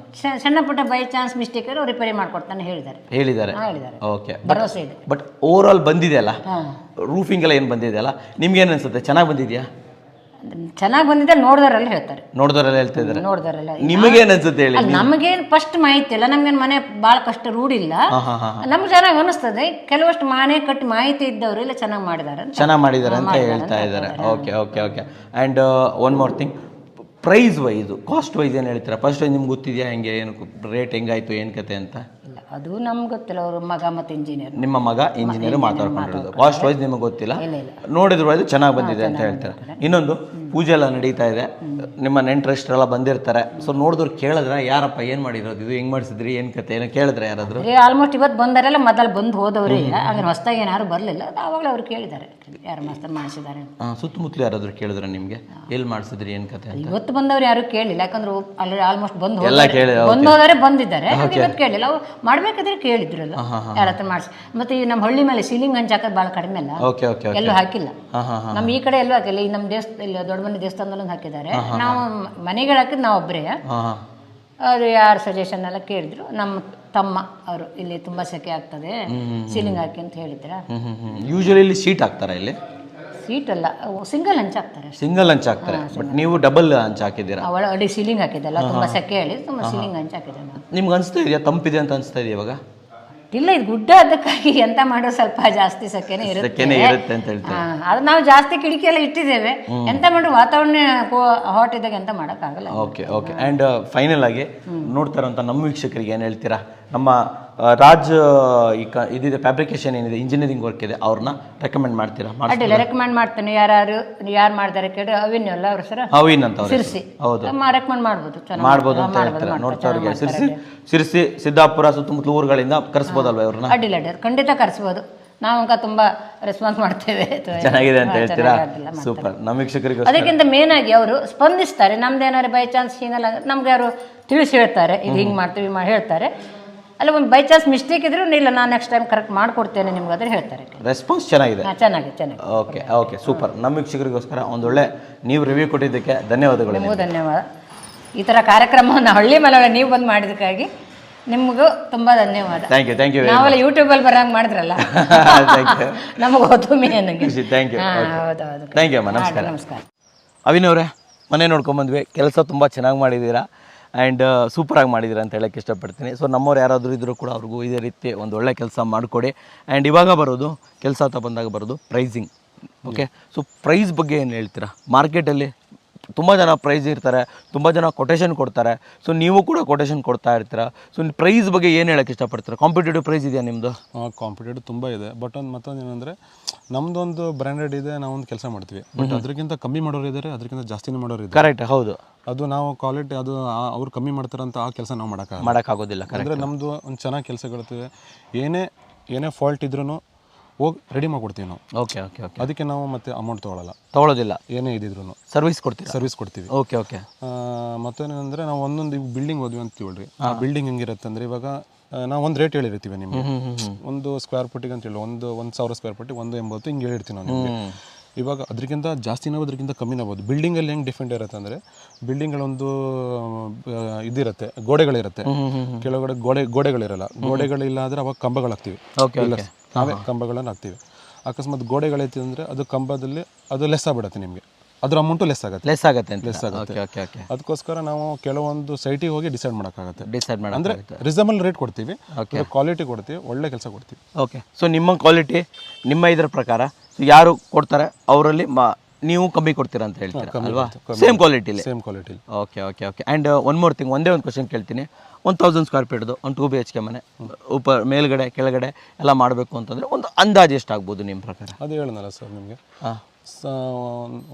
Speaker 2: ಸಣ್ಣ ಪುಟ್ಟ ಬೈ ಚಾನ್ಸ್ ಮಿಸ್ಟೇಕ್ ಅವ್ರು ರಿಪೇರಿ ಮಾಡ್ಕೊಡ್ತಾನೆ ಹೇಳಿದ್ದಾರೆ.
Speaker 1: ಓಕೆ,
Speaker 2: ಭರವಸೆ ಇದೆ.
Speaker 1: ಬಟ್ ಓವರ್ ಆಲ್ ಬಂದಿದೆ ಅಲ್ಲ, ರೂಫಿಂಗ್ ಎಲ್ಲ ಏನು ಬಂದಿದೆ ಅಲ್ಲ, ನಿಮ್ಗೆ ಏನು ಅನ್ಸುತ್ತೆ? ಚೆನ್ನಾಗಿ ಬಂದಿದೆಯಾ?
Speaker 2: ಚೆನ್ನಾಗಿ ಬಂದಿದೆ. ನೋಡಿದವರೆಲ್ಲ ಹೇಳ್ತಾರೆ,
Speaker 1: ನೋಡಿದವರೆಲ್ಲ ಹೇಳ್ತಾ ಇದ್ದಾರೆ.
Speaker 2: ನೋಡಿದವರೆಲ್ಲ.
Speaker 1: ನಿಮಗೇನು ಅನ್ಸುತ್ತೆ ಹೇಳಿ?
Speaker 2: ನಮಗೇನು ಫಸ್ಟ್ ಮಾಹಿತಿ ಇಲ್ಲ, ನಮ್ಗೇನು ಮನೆ ಭಾಳ ಕಷ್ಟ ರೂಢಿಲ್ಲ. ನಮ್ಗೆ ಚೆನ್ನಾಗಿ ಅನಿಸ್ತದೆ. ಕೆಲವಷ್ಟು ಮನೆ ಕಟ್ಟಿ ಮಾಹಿತಿ ಇದ್ದವರು ಇಲ್ಲ ಚೆನ್ನಾಗಿ ಮಾಡಿದ್ದಾರೆ ಅಂತ
Speaker 1: ಹೇಳ್ತಾ ಇದ್ದಾರೆ. Okay okay okay. And one more thing, price wise, cost wise ಏನು ಹೇಳ್ತೀರಾ? ಫಸ್ಟ್ ನಿಮ್ಗೆ ಗೊತ್ತಿದೆಯಾ ಹೆಂಗೆ, ಏನು ರೇಟ್ ಹೆಂಗಾಯ್ತು, ಏನು ಕತೆ ಅಂತ?
Speaker 2: ಇಲ್ಲ, ಅದು ನಮ್ಗೆ ಗೊತ್ತಿಲ್ಲ. ಅವ್ರ ಮಗ ಮತ್ತು ಇಂಜಿನಿಯರ್,
Speaker 1: ನಿಮ್ಮ ಮಗ ಇಂಜಿನಿಯರ್ ಮಾತಾಡ್ಕೊಂಡಿರೋದು. ಕಾಸ್ಟ್ ವೈಸ್ ನಿಮಗೆ ಗೊತ್ತಿಲ್ಲ, ನೋಡಿದ್ರು ಅದು ಚೆನ್ನಾಗಿ ಬಂದಿದೆ ಅಂತ ಹೇಳ್ತಾರೆ. ಇನ್ನೊಂದು, ಪೂಜೆ ಎಲ್ಲ ನಡೀತಾ ಇದೆ, ನಿಮ್ಮ ನೆಂಟರೆಷ್ಟರೆಲ್ಲ ಬಂದಿರ್ತಾರೆ. ಸೊ ನೋಡಿದ್ರು ಕೇಳಿದ್ರೆ, ಯಾರಪ್ಪ ಏನು ಮಾಡಿರೋದು, ಇದು ಹೆಂಗೆ ಮಾಡಿಸಿದ್ರಿ, ಏನು ಕತೆ, ಏನೋ ಕೇಳಿದ್ರೆ ಯಾರಾದರೂ?
Speaker 2: ಆಲ್ಮೋಸ್ಟ್ ಇವತ್ತು ಬಂದರೆಲ್ಲ ಮೊದಲು ಬಂದು ಹೋದವ್ರೆ, ಅಂದ್ರೆ ಹೊಸದಾಗಿ ಏನಾರು ಬರಲಿಲ್ಲ. ಆವಾಗಲೇ ಅವ್ರು ಕೇಳಿದ್ದಾರೆ, ಯಾರು ಮಾಸ್ತರ್ ಮಾಡಿಸಿದ್ದಾರೆ.
Speaker 1: ಸುತ್ತಮುತ್ತಲು ಯಾರಾದರೂ ಕೇಳಿದ್ರೆ ನಿಮಗೆ, ಎಲ್ಲಿ ಮಾಡಿಸಿದ್ರಿ, ಏನು ಕತೆ?
Speaker 2: ಇವತ್ತು ಬಂದವ್ರು ಯಾರು ಕೇಳಿಲ್ಲ, ಯಾಕಂದ್ರೆ ಅಲ್ಲಿ ಆಲ್ಮೋಸ್ಟ್ ಬಂದೋದವರೇ ಬಂದಿದ್ದಾರೆ. ಇವತ್ತು ಕೇಳಿಲ್ಲ, ಅವ್ರು ಮಾಡ್ಬೇಕಾದ್ರೆ ಕೇಳಿದ್ರಲ್ಲ ಯಾರ ಹತ್ರ ಮಾಡಿಸಿ. ಮತ್ತೆ ಈ ನಮ್ಮ ಹಳ್ಳಿ ಮೇಲೆ ಸೀಲಿಂಗ್ ಹಂಚ್ ಹಾಕೋದು ಭಾಳ ಕಡಿಮೆ ಅಲ್ಲ, ಎಲ್ಲೂ ಹಾಕಿಲ್ಲ. ನಮ್ಮ ಈ ಕಡೆ ಎಲ್ಲೂ ಹಾಕಿಲ್ಲ. ಈ ನಮ್ಮ ಇಲ್ಲಿ ದೊಡ್ಡ ಮನೆ ದೇವಸ್ಥಾನದಲ್ಲೊಂದು ಹಾಕಿದ್ದಾರೆ. ನಾವು ಮನೆಗಳು ಹಾಕಿದ್ ನಾವು ಒಬ್ಬರೇ. ಅದು ಯಾರು ಸಜೆಷನ್ ಎಲ್ಲ ಕೇಳಿದ್ರು. ನಮ್ಮ ತಮ್ಮ ಅವರು, ಇಲ್ಲಿ ತುಂಬಾ ಸೆಕೆ ಆಗ್ತದೆ, ಸೀಲಿಂಗ್ ಹಾಕಿ ಅಂತ ಹೇಳಿದ್ರ.
Speaker 1: ಯೂಶುವಲಿ ಇಲ್ಲಿ ಶೀಟ್ ಹಾಕ್ತಾರೆ, ಇಲ್ಲಿ
Speaker 2: ಸೀಟ್ ಅಲ್ಲ, ಸಿಂಗಲ್ ಹಂಚ್ ಹಾಕ್ತಾರೆ.
Speaker 1: ಸಿಂಗಲ್ ಹಂಚ್ ಹಾಕ್ತಾರೆ, ಬಟ್ ನೀವು ಡಬಲ್ ಹಂಚ್ ಹಾಕಿದ್ದೀರಾ.
Speaker 2: ಅಡಿ ಸೀಲಿಂಗ್ ಹಾಕಿದ್ದಲ್ಲ, ತುಂಬಾ ಸೆಕೆ ಹೇಳಿ ತುಂಬಾ ಸೀಲಿಂಗ್ ಹಂಚ್ ಹಾಕಿದ್ದಾರೆ.
Speaker 1: ನಿಮ್ಗೆ ಅನಿಸ್ತಾ ಇದೆಯಾ ತಂಪಿದೆ ಅಂತ ಅನಿಸ್ತಾ ಇದೆಯಾ ಇವಾಗ?
Speaker 2: ಇಲ್ಲ, ಇದು ಗುಡ್ಡ ಅದಕ್ಕಾಗಿ ಎಂತ ಮಾಡೋ ಸ್ವಲ್ಪ ಜಾಸ್ತಿ ಸೆಕೆನೆ ಇರುತ್ತೆ
Speaker 1: ಅಂತ ಹೇಳ್ತಾರೆ.
Speaker 2: ಅದು ನಾವು ಜಾಸ್ತಿ ಕಿಟಕಿ ಎಲ್ಲ ಇಟ್ಟಿದ್ದೇವೆ. ಎಂತ ಮಾಡೋ ವಾತಾವರಣ ಹಾಟ್ ಇದ್ದಾಗ ಎಂತ ಮಾಡೋಕ್ಕಾಗಲ್ಲ.
Speaker 1: Okay okay. ಆ್ಯಂಡ್ ಫೈನಲ್ ಆಗಿ ನೋಡ್ತಾ ಇರೋಂಥ ನಮ್ಮ ವೀಕ್ಷಕರಿಗೆ ಏನು ಹೇಳ್ತೀರಾ? ನಮ್ಮ ರಾಜ್ ಇದಿದೆ ಫ್ಯಾಬ್ರಿಕೇಶನ್ ಏನಿದೆ, ಇಂಜಿನಿಯರಿಂಗ್ ವರ್ಕ್ ಇದೆ, ಅವ್ರನ್ನ ರೆಕಮೆಂಡ್ ಮಾಡ್ತೀರಾ?
Speaker 2: ಅಡ್ಡಿಲ್ಲ, ರೆಕಮೆಂಡ್ ಮಾಡ್ತೇನೆ. ಯಾರು ಮಾಡ್ತಾರೆ ಕೇಳಿ, ಅವಿನ್ ಅಲ್ಲ ಅವ್ರ ಸರ್,
Speaker 1: ಅವಿನ್ ಅಂತ
Speaker 2: ಸಿರ್ಸಿ. ಹೌದು, ರೆಕಮೆಂಡ್ ಮಾಡ್ಬೋದು
Speaker 1: ಅಂತ ಹೇಳ್ತಾರೆ. ನೋಡ್ತಾ ಅವ್ರಿಗೆ ಸಿರ್ಸಿ ಸಿದ್ದಾಪುರ ಸುತ್ತಮುತ್ತಲ ಊರುಗಳಿಂದ ಕರೆಸ್ಬೋದಲ್ವ ಇವ್ರನ್ನ?
Speaker 2: ಅಡ್ಡಿಲ್ಲ, ಖಂಡಿತ ಕರೆಸ್ಬೋದು. ನಾವು ತುಂಬಾ ರೆಸ್ಪಾನ್ಸ್ ಮಾಡ್ತೇವೆ.
Speaker 1: ಚೆನ್ನಾಗಿದೆ ಅಂತ ಹೇಳ್ತೀರಾ? ಸೂಪರ್. ನಮ್ಮ ವೀಕ್ಷಕರಿಗೆ
Speaker 2: ಅದಕ್ಕಿಂತ ಮೇನ್ ಆಗಿ ಅವರು ಸ್ಪಂದಿಸ್ತಾರೆ. ನಮ್ದೇನಾದ್ರು ಬೈ ಚಾನ್ಸ್ ಹಿಂಗಲ್ಲ, ನಮ್ಗೆ ಅವರು ತಿಳಿಸಿ ಹೇಳ್ತಾರೆ, ಇದು ಹಿಂಗೆ ಮಾಡ್ತೀವಿ ಹೇಳ್ತಾರೆ. ಅಲ್ಲ, ಒಂದು ಬೈ ಚಾನ್ಸ್ ಮಿಸ್ಟೇಕ್ ಇದ್ರೂ ಇಲ್ಲ, ನಾನು ನೆಕ್ಸ್ಟ್ ಟೈಮ್ ಕರೆಕ್ಟ್ ಮಾಡ್ಕೊಡ್ತೇನೆ ನಿಮ್ಗೆ ಅದ್ರ ಹೇಳ್ತಾರೆ.
Speaker 1: ರೆಸ್ಪಾನ್ಸ್ ಚೆನ್ನಾಗಿದೆ.
Speaker 2: ಚೆನ್ನಾಗಿ.
Speaker 1: Okay okay, super. ನಮ್ಮ ವೀಕ್ಷಕರಿಗೋಸ್ಕರ ಒಂದೊಳ್ಳೆ ನೀವು ರಿವ್ಯೂ ಕೊಟ್ಟಿದ್ದಕ್ಕೆ ಧನ್ಯವಾದಗಳು.
Speaker 2: ನಿಮಗೂ ಧನ್ಯವಾದ. ಈ ಥರ ಕಾರ್ಯಕ್ರಮವನ್ನು ಹಳ್ಳಿ ಮಲಗಳ ನೀವು ಬಂದು ಮಾಡಿದ್ದಕ್ಕಾಗಿ ನಿಮಗೂ ತುಂಬಾ ಧನ್ಯವಾದ.
Speaker 1: Thank you.
Speaker 2: ನಾವೆಲ್ಲ ಯೂಟ್ಯೂಬಲ್ಲಿ ಬರಂಗೆ ಮಾಡಿದ್ರಲ್ಲ, ನಮಗೆ ಹೊತ್ತುಮೆ ನನಗೆ.
Speaker 1: ಥ್ಯಾಂಕ್ ಯು ಅಮ್ಮ. ನಮಸ್ಕಾರ. ಅವಿನ್ ಅವರೇ, ಮನೆ ನೋಡ್ಕೊಂಬಂದ್ವಿ, ಕೆಲಸ ತುಂಬ ಚೆನ್ನಾಗಿ ಮಾಡಿದ್ದೀರಾ. ಆ್ಯಂಡ್ ಸೂಪರಾಗಿ ಮಾಡಿದ್ದೀರಾ ಅಂತ ಹೇಳಕ್ಕೆ ಇಷ್ಟಪಡ್ತೀನಿ. ಸೊ ನಮ್ಮವ್ರು ಯಾರಾದರೂ ಇದ್ದರೂ ಕೂಡ ಅವ್ರಿಗೂ ಇದೇ ರೀತಿ ಒಂದು ಒಳ್ಳೆ ಕೆಲಸ ಮಾಡಿಕೊಡಿ. ಆ್ಯಂಡ್ ಇವಾಗ ಬರೋದು ಕೆಲಸ ಅಂತ ಬಂದಾಗ ಬರೋದು ಪ್ರೈಸಿಂಗ್. ಓಕೆ, ಸೊ ಪ್ರೈಸ್ ಬಗ್ಗೆ ಏನು ಹೇಳ್ತೀರಾ? ಮಾರ್ಕೆಟಲ್ಲಿ ತುಂಬ ಜನ ಪ್ರೈಸ್ ಇರ್ತಾರೆ, ತುಂಬ ಜನ ಕೊಟೇಶನ್ ಕೊಡ್ತಾರೆ. ಸೊ ನೀವು ಕೂಡ ಕೊಟೇಶನ್ ಕೊಡ್ತಾ ಇರ್ತೀರಾ. ಸೊ ಪ್ರೈಸ್ ಬಗ್ಗೆ ಏನು ಹೇಳಕ್ಕೆ ಇಷ್ಟಪಡ್ತೀರಾ? ಕಾಂಪಿಟೇಟಿವ್ ಪ್ರೈಸ್ ಇದೆಯಾ ನಿಮ್ಮದು?
Speaker 3: ಕಾಂಪಿಟೇಟಿವ್ ತುಂಬ ಇದೆ. ಬಟ್ ಮತ್ತೊಂದು ಏನಂದರೆ ನಮ್ಮದೊಂದು ಬ್ರ್ಯಾಂಡೆಡ್ ಇದೆ, ನಾವೊಂದು ಕೆಲಸ ಮಾಡ್ತೀವಿ. ಬಟ್ ಅದಕ್ಕಿಂತ ಕಮ್ಮಿ ಮಾಡೋರು ಇದ್ದಾರೆ, ಅದಕ್ಕಿಂತ ಜಾಸ್ತಿನೇ ಮಾಡೋರು ಇದ್ದಾರೆ.
Speaker 1: ಕರೆಕ್ಟ್, ಹೌದು.
Speaker 3: ಅದು ನಾವು ಕ್ವಾಲಿಟಿ ಅದು ಅವ್ರು ಕಮ್ಮಿ ಮಾಡ್ತಾರಂತ ಆ ಕೆಲಸ ನಾವು
Speaker 1: ಮಾಡೋಕ್ಕಾಗೋದಿಲ್ಲ.
Speaker 3: ಅಂದರೆ ನಮ್ಮದು ಒಂದು ಚೆನ್ನಾಗಿ ಕೆಲಸಗಳಿರ್ತದೆ. ಏನೇ ಫಾಲ್ಟ್ ಇದ್ರೂ ಹೋಗಿ ರೆಡಿ ಮಾಡಿಕೊಡ್ತೀವಿ ನಾವು.
Speaker 1: Okay okay okay.
Speaker 3: ಅದಕ್ಕೆ ನಾವು ಮತ್ತೆ ಅಮೌಂಟ್
Speaker 1: ತೊಗೊಳ್ಳೋದಿಲ್ಲ.
Speaker 3: ಏನೇ ಇದ್ದಿದ್ರು
Speaker 1: ಸರ್ವಿಸ್ ಕೊಡ್ತೀವಿ. Okay okay.
Speaker 3: ಮತ್ತೇನಂದರೆ ನಾವು ಒಂದೊಂದು ಬಿಲ್ಡಿಂಗ್ ಹೋದ್ವಿ ಅಂತ ತಿಳ್ರಿ. ಆ ಬಿಲ್ಡಿಂಗ್ ಹೆಂಗಿರುತ್ತೆ ಅಂದರೆ ಇವಾಗ ನಾವು ಒಂದು ರೇಟ್ ಹೇಳಿರ್ತೀವಿ ನಿಮಗೆ. ಒಂದು ಸ್ಕ್ವೇರ್ ಫೀಟಿಗೆ ಅಂತ ಹೇಳಿ 1,000 ಸ್ಕ್ವೇರ್ ಫೀಟಿಗೆ 180 ಹಿಂಗೆ ಹೇಳಿರ್ತೀವಿ ನಾವು ನಿಮಗೆ. ಇವಾಗ ಅದಕ್ಕಿಂತ ಜಾಸ್ತಿನೋ ಅದಕ್ಕಿಂತ ಕಮ್ಮಿನೋ ಆಗ್ಬೋದು. ಬಿಲ್ಡಿಂಗಲ್ಲಿ ಹೆಂಗೆ ಡಿಫ್ರೆಂಟ್ ಇರುತ್ತೆ ಅಂದರೆ ಬಿಲ್ಡಿಂಗ್ಗಳೊಂದು ಇದಿರುತ್ತೆ, ಗೋಡೆಗಳಿರುತ್ತೆ. ಕೆಲವೊಗಡೆ ಗೋಡೆಗಳಿರಲ್ಲ. ಗೋಡೆಗಳಿಲ್ಲ ಆದರೆ ಅವಾಗ ಕಂಬಗಳಾಗ್ತೀವಿ. ನಾವೇ ಕಂಬಗಳನ್ನು ಹಾಕ್ತೀವಿ. ಅಕಸ್ಮಾತ್ ಗೋಡೆಗಳೈತಿ ಅಂದರೆ ಅದು ಕಂಬದಲ್ಲಿ ಅದು ಲೆಸ್ ಆಗ್ಬಿಡುತ್ತೆ, ನಿಮಗೆ ಅದ್ರ ಅಮೌಂಟು ಲೆಸ್ ಆಗುತ್ತೆ. ಅದಕ್ಕೋಸ್ಕರ ನಾವು ಕೆಲವೊಂದು ಸೈಟಿಗೆ ಹೋಗಿ ಡಿಸೈಡ್ ಮಾಡೋಕ್ಕಾಗುತ್ತೆ. ಅಂದರೆ ರೀಸನಬಲ್ ರೇಟ್ ಕೊಡ್ತೀವಿ, ಕ್ವಾಲಿಟಿ ಕೊಡ್ತೀವಿ, ಒಳ್ಳೆ ಕೆಲಸ ಕೊಡ್ತೀವಿ.
Speaker 1: ಓಕೆ, ಸೊ ನಿಮ್ಮ ಕ್ವಾಲಿಟಿ ನಿಮ್ಮ ಇದರ ಪ್ರಕಾರ ಯಾರು ಕೊಡ್ತಾರೆ ಅವರಲ್ಲಿ ನೀವು ಕಮ್ಮಿ ಕೊಡ್ತೀರಾ ಅಂತ ಹೇಳ್ತೀರಾ ಅಲ್ವಾ? ಸೇಮ್ ಕ್ವಾಲಿಟಿಲಿ. Okay okay okay. And one more thing, ಒಂದೇ ಒಂದು ಕ್ವಶನ್ ಕೇಳ್ತೀನಿ. 1,000 ಸ್ಕ್ವೇರ್ ಫೀಟ್ದು ಒಂದು 2 BHK ಮನೆ ಮೇಲ್ಗಡೆ ಕೆಳಗಡೆ ಎಲ್ಲ ಮಾಡಬೇಕು ಅಂತಂದರೆ ಒಂದು ಅಂದಾಜು ಎಷ್ಟಾಗ್ಬೋದು ನಿಮ್ಮ ಪ್ರಕಾರ?
Speaker 3: ಅದು ಹೇಳೋಣಲ್ಲ ಸರ್ ನಿಮಗೆ.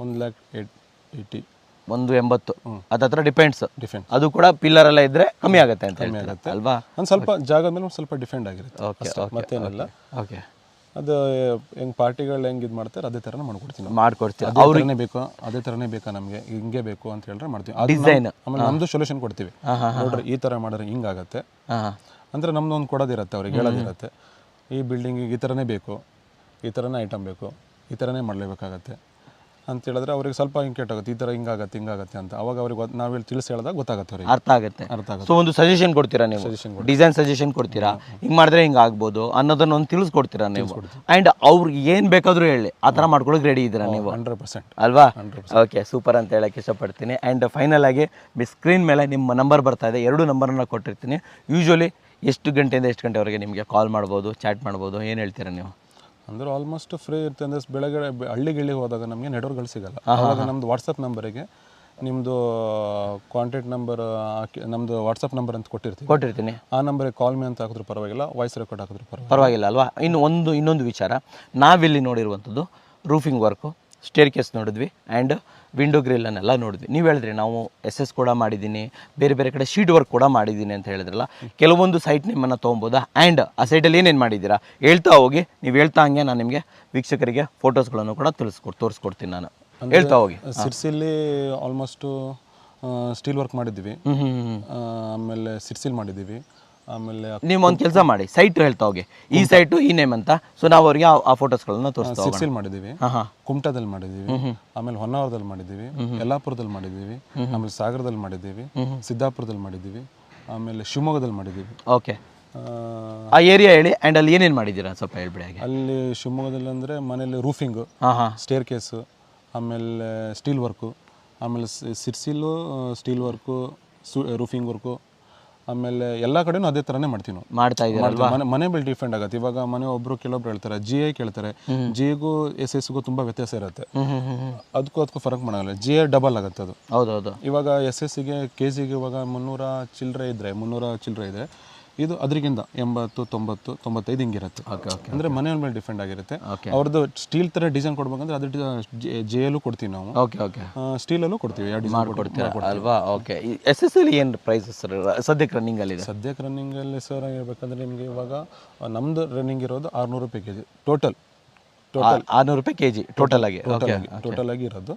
Speaker 3: 1,80,000
Speaker 1: 180 ಅದತ್ರ ಡಿಪೆಂಡ್ಸ್. ಅದು ಕೂಡ ಪಿಲ್ಲರ್ ಎಲ್ಲ ಇದ್ರೆ ಕಮ್ಮಿ ಆಗುತ್ತೆ ಅಂತ ಹೇಳ್ತಾರೆ ಅಲ್ವಾ?
Speaker 3: ಒಂದು ಸ್ವಲ್ಪ ಜಾಗದ ಮೇಲೆ ಒಂದು ಸ್ವಲ್ಪ ಡಿಫೆಂಡ್ ಆಗಿರುತ್ತೆ. ಓಕೆ, ಮತ್ತೇನಲ್ಲ.
Speaker 1: ಓಕೆ,
Speaker 3: ಅದು ಹೆಂಗೆ ಪಾರ್ಟಿಗಳು ಹೆಂಗೆ ಇದು ಮಾಡ್ತಾರೆ ಅದೇ ಥರನೇ ಮಾಡ್ಕೊಡ್ತೀನಿ.
Speaker 1: ಅವ್ರಿಗೆ
Speaker 3: ಬೇಕು ಅದೇ ಥರನೇ ಬೇಕಾ ನಮಗೆ ಹಿಂಗೆ ಬೇಕು ಅಂತ ಹೇಳಿದ್ರೆ ಮಾಡ್ತೀವಿ. ಡಿಸೈನ್ ಆಮೇಲೆ ನಮ್ಮದು ಸೊಲ್ಯೂಷನ್ ಕೊಡ್ತೀವಿ. ನೋಡ್ರಿ ಈ ಥರ ಮಾಡಿದ್ರೆ ಹಿಂಗಾಗತ್ತೆ ಅಂದರೆ ನಮ್ದು ಒಂದು ಕೊಡೋದಿರುತ್ತೆ, ಅವ್ರಿಗೆ ಹೇಳೋದಿರುತ್ತೆ. ಈ ಬಿಲ್ಡಿಂಗಿಗೆ ಈ ಥರನೇ ಬೇಕು, ಈ ಥರನೇ ಐಟಮ್ ಬೇಕು, ಈ ಥರನೇ ಮಾಡಲೇಬೇಕಾಗತ್ತೆ ಅಂತ ಹೇಳಿದ್ರೆ ಅವ್ರಿಗೆ ಸ್ವಲ್ಪ ಕೆಟ್ಟಾಗುತ್ತೆ. ಈ ಥರ ಹಿಂಗಾಗತ್ತೆ ಅಂತ ಅವಾಗ ಅವ್ರಿಗೆ ನಾವು ಹೇಳಿ ತಿಳಿಸಿ ಹೇಳಿದಾಗ ಗೊತ್ತಾಗುತ್ತೆ, ಅವ್ರಿಗೆ ಅರ್ಥ ಆಗುತ್ತೆ.
Speaker 1: ಸೊ ಒಂದು ಸಜೆಷನ್ ಕೊಡ್ತೀರಾ ನೀವು, ಡಿಸೈನ್ ಸಜೆಷನ್ ಕೊಡ್ತೀರಾ, ಹಿಂಗೆ ಮಾಡಿದ್ರೆ ಹಿಂಗೆ ಆಗ್ಬೋದು ಅನ್ನೋದನ್ನ ಒಂದು ತಿಳಿಸ್ಕೊಡ್ತೀರಾ ನೀವು. ಆ್ಯಂಡ್ ಅವ್ರಿಗೆ ಏನು ಬೇಕಾದರೂ ಹೇಳಿ ಆ ಥರ ಮಾಡ್ಕೊಳಕ್ಕೆ ರೆಡಿ ಇದ್ದೀರಾ ನೀವು?
Speaker 3: 100%
Speaker 1: ಅಲ್ವಾ? ಓಕೆ, ಸೂಪರ್ ಅಂತ ಹೇಳಕ್ಕೆ ಇಷ್ಟಪಡ್ತೀನಿ. ಆ್ಯಂಡ್ ಫೈನಲ್ ಆಗಿ ಸ್ಕ್ರೀನ್ ಮೇಲೆ ನಿಮ್ಮ ನಂಬರ್ ಬರ್ತಾ ಇದೆ, 2 ನಂಬರನ್ನ ಕೊಟ್ಟಿರ್ತೀನಿ. ಯೂಶ್ವಲಿ ಎಷ್ಟು ಗಂಟೆಯಿಂದ ಎಷ್ಟು ಗಂಟೆವರೆಗೆ ನಿಮಗೆ ಕಾಲ್ ಮಾಡ್ಬೋದು, ಚಾಟ್ ಮಾಡ್ಬೋದು, ಏನು ಹೇಳ್ತೀರಾ ನೀವು?
Speaker 3: ಅಂದರೆ ಆಲ್ಮೋಸ್ಟ್ ಫ್ರೀ ಇರುತ್ತೆ. ಅಂದರೆ ಬೆಳಗ್ಗೆ ಹಳ್ಳಿಗೆ ಹೋದಾಗ ನಮಗೆ ನೆಟ್ವರ್ಕ್ಗಳು ಸಿಗಲ್ಲ. ಆವಾಗ ನಮ್ಮದು ವಾಟ್ಸಪ್ ನಂಬರಿಗೆ ನಿಮ್ಮದು ಕಾಂಟ್ಯಾಕ್ಟ್ ನಂಬರ್ ನಮ್ಮದು ವಾಟ್ಸಪ್ ನಂಬರ್ ಅಂತ ಕೊಟ್ಟಿರ್ತೀನಿ. ಆ ನಂಬರಿಗೆ ಕಾಲ್ ಮೀ ಅಂತ ಹಾಕಿದ್ರು ಪರವಾಗಿಲ್ಲ, ವಾಯ್ಸ್ ರೆಕಾರ್ಡ್ ಹಾಕಿದ್ರು
Speaker 1: ಪರವಾಗಿಲ್ಲ ಅಲ್ವಾ? ಇನ್ನೊಂದು ವಿಚಾರ, ನಾವಿಲ್ಲಿ ನೋಡಿರುವಂಥದ್ದು ರೂಫಿಂಗ್ ವರ್ಕು, ಸ್ಟೇರ್ ಕೇಸ್ ನೋಡಿದ್ವಿ ಆ್ಯಂಡ್ ವಿಂಡೋ ಗ್ರಿಲ್ಲನ್ನೆಲ್ಲ ನೋಡಿದ್ವಿ. ನೀವು ಹೇಳಿದ್ರಿ ನಾವು SS ಕೂಡ ಮಾಡಿದ್ದೀನಿ, ಬೇರೆ ಬೇರೆ ಕಡೆ ಶೀಟ್ ವರ್ಕ್ ಕೂಡ ಮಾಡಿದ್ದೀನಿ ಅಂತ ಹೇಳಿದ್ರಲ್ಲ. ಕೆಲವೊಂದು ಸೈಟ್ ನಿಮ್ಮನ್ನು ತೊಗೊಬೋದಾ? ಆ್ಯಂಡ್ ಆ ಸೈಟಲ್ಲಿ ಏನೇನು ಮಾಡಿದ್ದೀರಾ ಹೇಳ್ತಾ ಹೋಗಿ. ನೀವು ಹೇಳ್ತಾ ಹಂಗೆ ನಾನು ನಿಮಗೆ ವೀಕ್ಷಕರಿಗೆ ಫೋಟೋಸ್ಗಳನ್ನು ಕೂಡ ತೋರಿಸ್ಕೊಡ್ತೀನಿ. ನಾನು ಹೇಳ್ತಾ ಹೋಗಿ.
Speaker 3: ಸಿರ್ಸಿಲಿ ಆಲ್ಮೋಸ್ಟು ಸ್ಟೀಲ್ ವರ್ಕ್ ಮಾಡಿದ್ದೀವಿ, ಆಮೇಲೆ ಸಿರ್ಸಿಲ್ ಮಾಡಿದ್ದೀವಿ. ಆಮೇಲೆ
Speaker 1: ನೀವು ಒಂದು ಕೆಲಸ ಮಾಡಿ, ಸೈಟ್ ಹೇಳ್ತಾ ಹೋಗಿ, ಈ ಸೈಟು ಈ ನೇಮ್ ಅಂತ. ಸೊ ನಾವು ಅವ್ರಿಗೆ ಆ ಫೋಟೋಸ್ಗಳನ್ನ ತೋರಿಸ್ತಾ
Speaker 3: ಸಿರ್ಸಿಲ್ ಮಾಡಿದ್ದೀವಿ, ಕುಮಟಾದಲ್ಲಿ ಮಾಡಿದ್ದೀವಿ, ಆಮೇಲೆ ಹೊನ್ನಾವರದಲ್ಲಿ ಮಾಡಿದ್ದೀವಿ, ಯಲ್ಲಾಪುರದಲ್ಲಿ ಮಾಡಿದ್ದೀವಿ, ಆಮೇಲೆ ಸಾಗರದಲ್ಲಿ ಮಾಡಿದ್ದೀವಿ, ಸಿದ್ದಾಪುರದಲ್ಲಿ ಮಾಡಿದ್ದೀವಿ, ಆಮೇಲೆ ಶಿವಮೊಗ್ಗದಲ್ಲಿ ಮಾಡಿದ್ದೀವಿ.
Speaker 1: ಓಕೆ, ಆ ಏರಿಯಾ ಹೇಳಿ ಆ್ಯಂಡ್ ಅಲ್ಲಿ ಏನೇನು ಮಾಡಿದ್ದೀರಾ ಸ್ವಲ್ಪ ಹೇಳ್ಬಿಡಿ.
Speaker 3: ಅಲ್ಲಿ ಶಿವಮೊಗ್ಗದಲ್ಲಿ ಅಂದರೆ ಮನೇಲಿ ರೂಫಿಂಗು, ಸ್ಟೇರ್ ಕೇಸು, ಆಮೇಲೆ ಸ್ಟೀಲ್ ವರ್ಕು, ಆಮೇಲೆ ಸಿರ್ಸಿಲು ಸ್ಟೀಲ್ ವರ್ಕು, ರೂಫಿಂಗ್ ವರ್ಕು, ಆಮೇಲೆ ಎಲ್ಲ ಕಡೆನೂ ಅದೇ ಥರನೇ ಮಾಡ್ತೀವಿ ನಾವು.
Speaker 1: ಮಾಡ್ತಾ ಇದ್ದೀವಿ.
Speaker 3: ಮನೆ ಮೇಲೆ ಡಿಫೆಂಡ್ ಆಗುತ್ತೆ. ಇವಾಗ ಮನೆ ಕೆಲವೊಬ್ರು ಹೇಳ್ತಾರೆ GI ಕೇಳ್ತಾರೆ, GIಗೂ SS-ಗೂ ತುಂಬ ವ್ಯತ್ಯಾಸ ಇರುತ್ತೆ. ಅದಕ್ಕೂ ಫರಕ್ ಮಾಡಲ್ಲ. GI ಡಬಲ್ ಆಗುತ್ತೆ ಅದು.
Speaker 1: ಹೌದೌದು.
Speaker 3: ಇವಾಗ SS-ಗೆ KG-ಗೆ ಇವಾಗ 300 ಚಿಲ್ಲರೆ ಇದೆ. ಇದು ಅದರಿಗಿಂತ 80, 90, 95 ಹಿಂಗಿರುತ್ತೆ. ಅಂದರೆ ಮನೆ ಮೇಲೆ ಡಿಫೆಂಡ್ ಆಗಿರುತ್ತೆ. ಅವ್ರದ್ದು ಸ್ಟೀಲ್ ಥರ ಡಿಸೈನ್ ಕೊಡ್ಬೇಕಂದ್ರೆ ಅದು JIಯಲ್ಲೂ ಕೊಡ್ತೀವಿ ನಾವು. ಸ್ಟೀಲಲ್ಲೂ ಕೊಡ್ತೀವಿ,
Speaker 1: ಅಲ್ವಾ? ಓಕೆ, SS-ಅಲ್ಲಿ ಏನು ಪ್ರೈಸಸ್ ಸದ್ಯಕ್ಕೆ ರನ್ನಿಂಗಲ್ಲಿ ಇದೆ?
Speaker 3: ಸದ್ಯಕ್ಕೆ ರನ್ನಿಂಗಲ್ಲಿ ಸರ್ ಹೇಳ್ಬೇಕಂದ್ರೆ ನಿಮಗೆ ಇವಾಗ ನಮ್ಮದು ರನ್ನಿಂಗ್ ಇರೋದು 600 ರೂಪಾಯಿ KG ಟೋಟಲ್.
Speaker 1: 600 ರೂಪಾಯಿ KG ಟೋಟಲ್
Speaker 3: ಆಗಿ ಇರೋದು.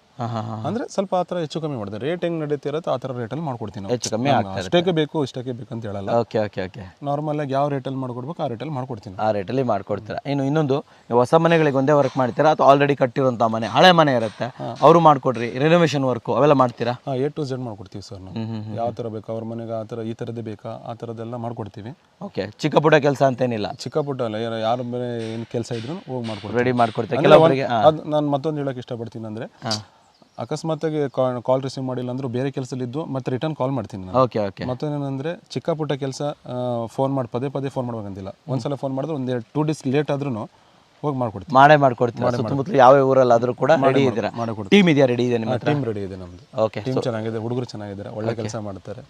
Speaker 3: ಅಂದ್ರೆ ಸ್ವಲ್ಪ ಆ ಥರ ಹೆಚ್ಚು ಕಮ್ಮಿ ಮಾಡ್ತಾರೆ. ರೇಟ್ ಹೆಂಗ್ ನಡೀತಿರುತ್ತೆ ಆ ಥರ ರೇಟಲ್ಲಿ ಮಾಡ್ಕೊಡ್ತೀನಿ.
Speaker 1: ಹೆಚ್ಚು ಕಮ್ಮಿ
Speaker 3: ಅಷ್ಟಕ್ಕೆ ಬೇಕು ಇಷ್ಟಕ್ಕೆ ಬೇಕು ಅಂತ ಹೇಳಲ್ಲ.
Speaker 1: ಓಕೆ.
Speaker 3: ನಾರ್ಮಲ್ ಆಗಿ ಯಾವ ರೇಟಲ್ಲಿ ಮಾಡ್ಕೊಡ್ಬೇಕು ಆ ರೇಟಲ್ಲಿ ಮಾಡ್ಕೊಡ್ತೀನಿ.
Speaker 1: ಆ ರೇಟಲ್ಲಿ ಮಾಡ್ಕೊಡ್ತೀರಾ. ಇನ್ನೊಂದು, ಹೊಸ ಮನೆಗಳಿಗೆ ಒಂದೇ ವರ್ಕ್ ಮಾಡ್ತೀರಾ ಅಥವಾ ಆಲ್ರೆಡಿ ಕಟ್ಟಿರುವಂಥ ಮನೆ, ಹಳೆ ಮನೆ ಇರುತ್ತೆ, ಅವರು ಮಾಡ್ಕೊಡ್ರಿ, ರೆನೋವೇಷನ್ ವರ್ಕು ಅವೆಲ್ಲ ಮಾಡ್ತೀರಾ?
Speaker 3: A to Z ಮಾಡ್ಕೊಡ್ತೀವಿ ಸರ್ ನಾವು. ಯಾವ ಥರ ಬೇಕು ಅವ್ರ ಮನೆಗೆ ಆ ಥರ ಈ ಥರದ್ದೇ ಬೇಕಾ ಆ ಥರದ್ದೆಲ್ಲ ಮಾಡ್ಕೊಡ್ತೀವಿ.
Speaker 1: ಓಕೆ, ಚಿಕ್ಕ ಪುಟ್ಟ ಕೆಲಸ ಅಂತೇನಿಲ್ಲ?
Speaker 3: ಚಿಕ್ಕ ಪುಟ್ಟ ಅಲ್ಲ, ಯಾರ ಮೇಲೆ ಏನು ಕೆಲಸ ಇದ್ರು ಹೋಗಿ ಮಾಡ್ಕೊಡ್ತೀವಿ,
Speaker 1: ರೆಡಿ ಮಾಡ್ಕೊಡ್ತೀವಿ ಕೆಲವೊಬ್ಬರಿಗೆ.
Speaker 3: ನಾನು ಮತ್ತೊಂದು ಹೇಳಕ್ಕೆ ಇಷ್ಟಪಡ್ತೀನಿ ಅಂದರೆ ಅಕಸ್ಮಾತಾಗಿ ಕಾಲ್ ರಿಸೀವ್ ಮಾಡಿಲ್ಲ ಅಂದರೂ ಬೇರೆ ಕೆಲಸದಲ್ಲಿದ್ದು ಮತ್ತೆ ರಿಟರ್ನ್ ಕಾಲ್ ಮಾಡ್ತೀನಿ ನಾನು.
Speaker 1: ಓಕೆ
Speaker 3: ಮತ್ತೇನಂದರೆ ಚಿಕ್ಕ ಪುಟ್ಟ ಕೆಲಸ ಫೋನ್ ಮಾಡಿ ಪದೇ ಫೋನ್ ಮಾಡ್ಬೇಕಂತಿಲ್ಲ. ಒಂದ್ಸಲ ಫೋನ್ ಮಾಡಿದ್ರೆ ಒಂದು 2 ಡೇಸ್ ಲೇಟ್ ಆದ್ರೂ ಹೋಗಿ ಮಾಡ್ಕೊಡ್ತೀನಿ.
Speaker 1: ಮಾಡ್ಕೊಡ್ತೀರಾ? ಸುತ್ತಮುತ್ತಲು ಯಾವ ಊರಲ್ಲಾದರೂ ಕೂಡ ರೆಡಿ ಇದ್ದೀರಾ? ಟೀಮ್ ಇದೆಯಾ? ರೆಡಿ ಇದೆ ನಿಮ್ಮ ಹತ್ರ?
Speaker 3: ಟೀಮ್ ರೆಡಿ ಇದೆ ನಮ್ದು.
Speaker 1: ಓಕೆ,
Speaker 3: ಟೀಮ್ ಚೆನ್ನಾಗಿದೆ, ಹುಡುಗರು ಚೆನ್ನಾಗಿದ್ದಾರೆ, ಒಳ್ಳೆ ಕೆಲಸ ಮಾಡ್ತಾರೆ.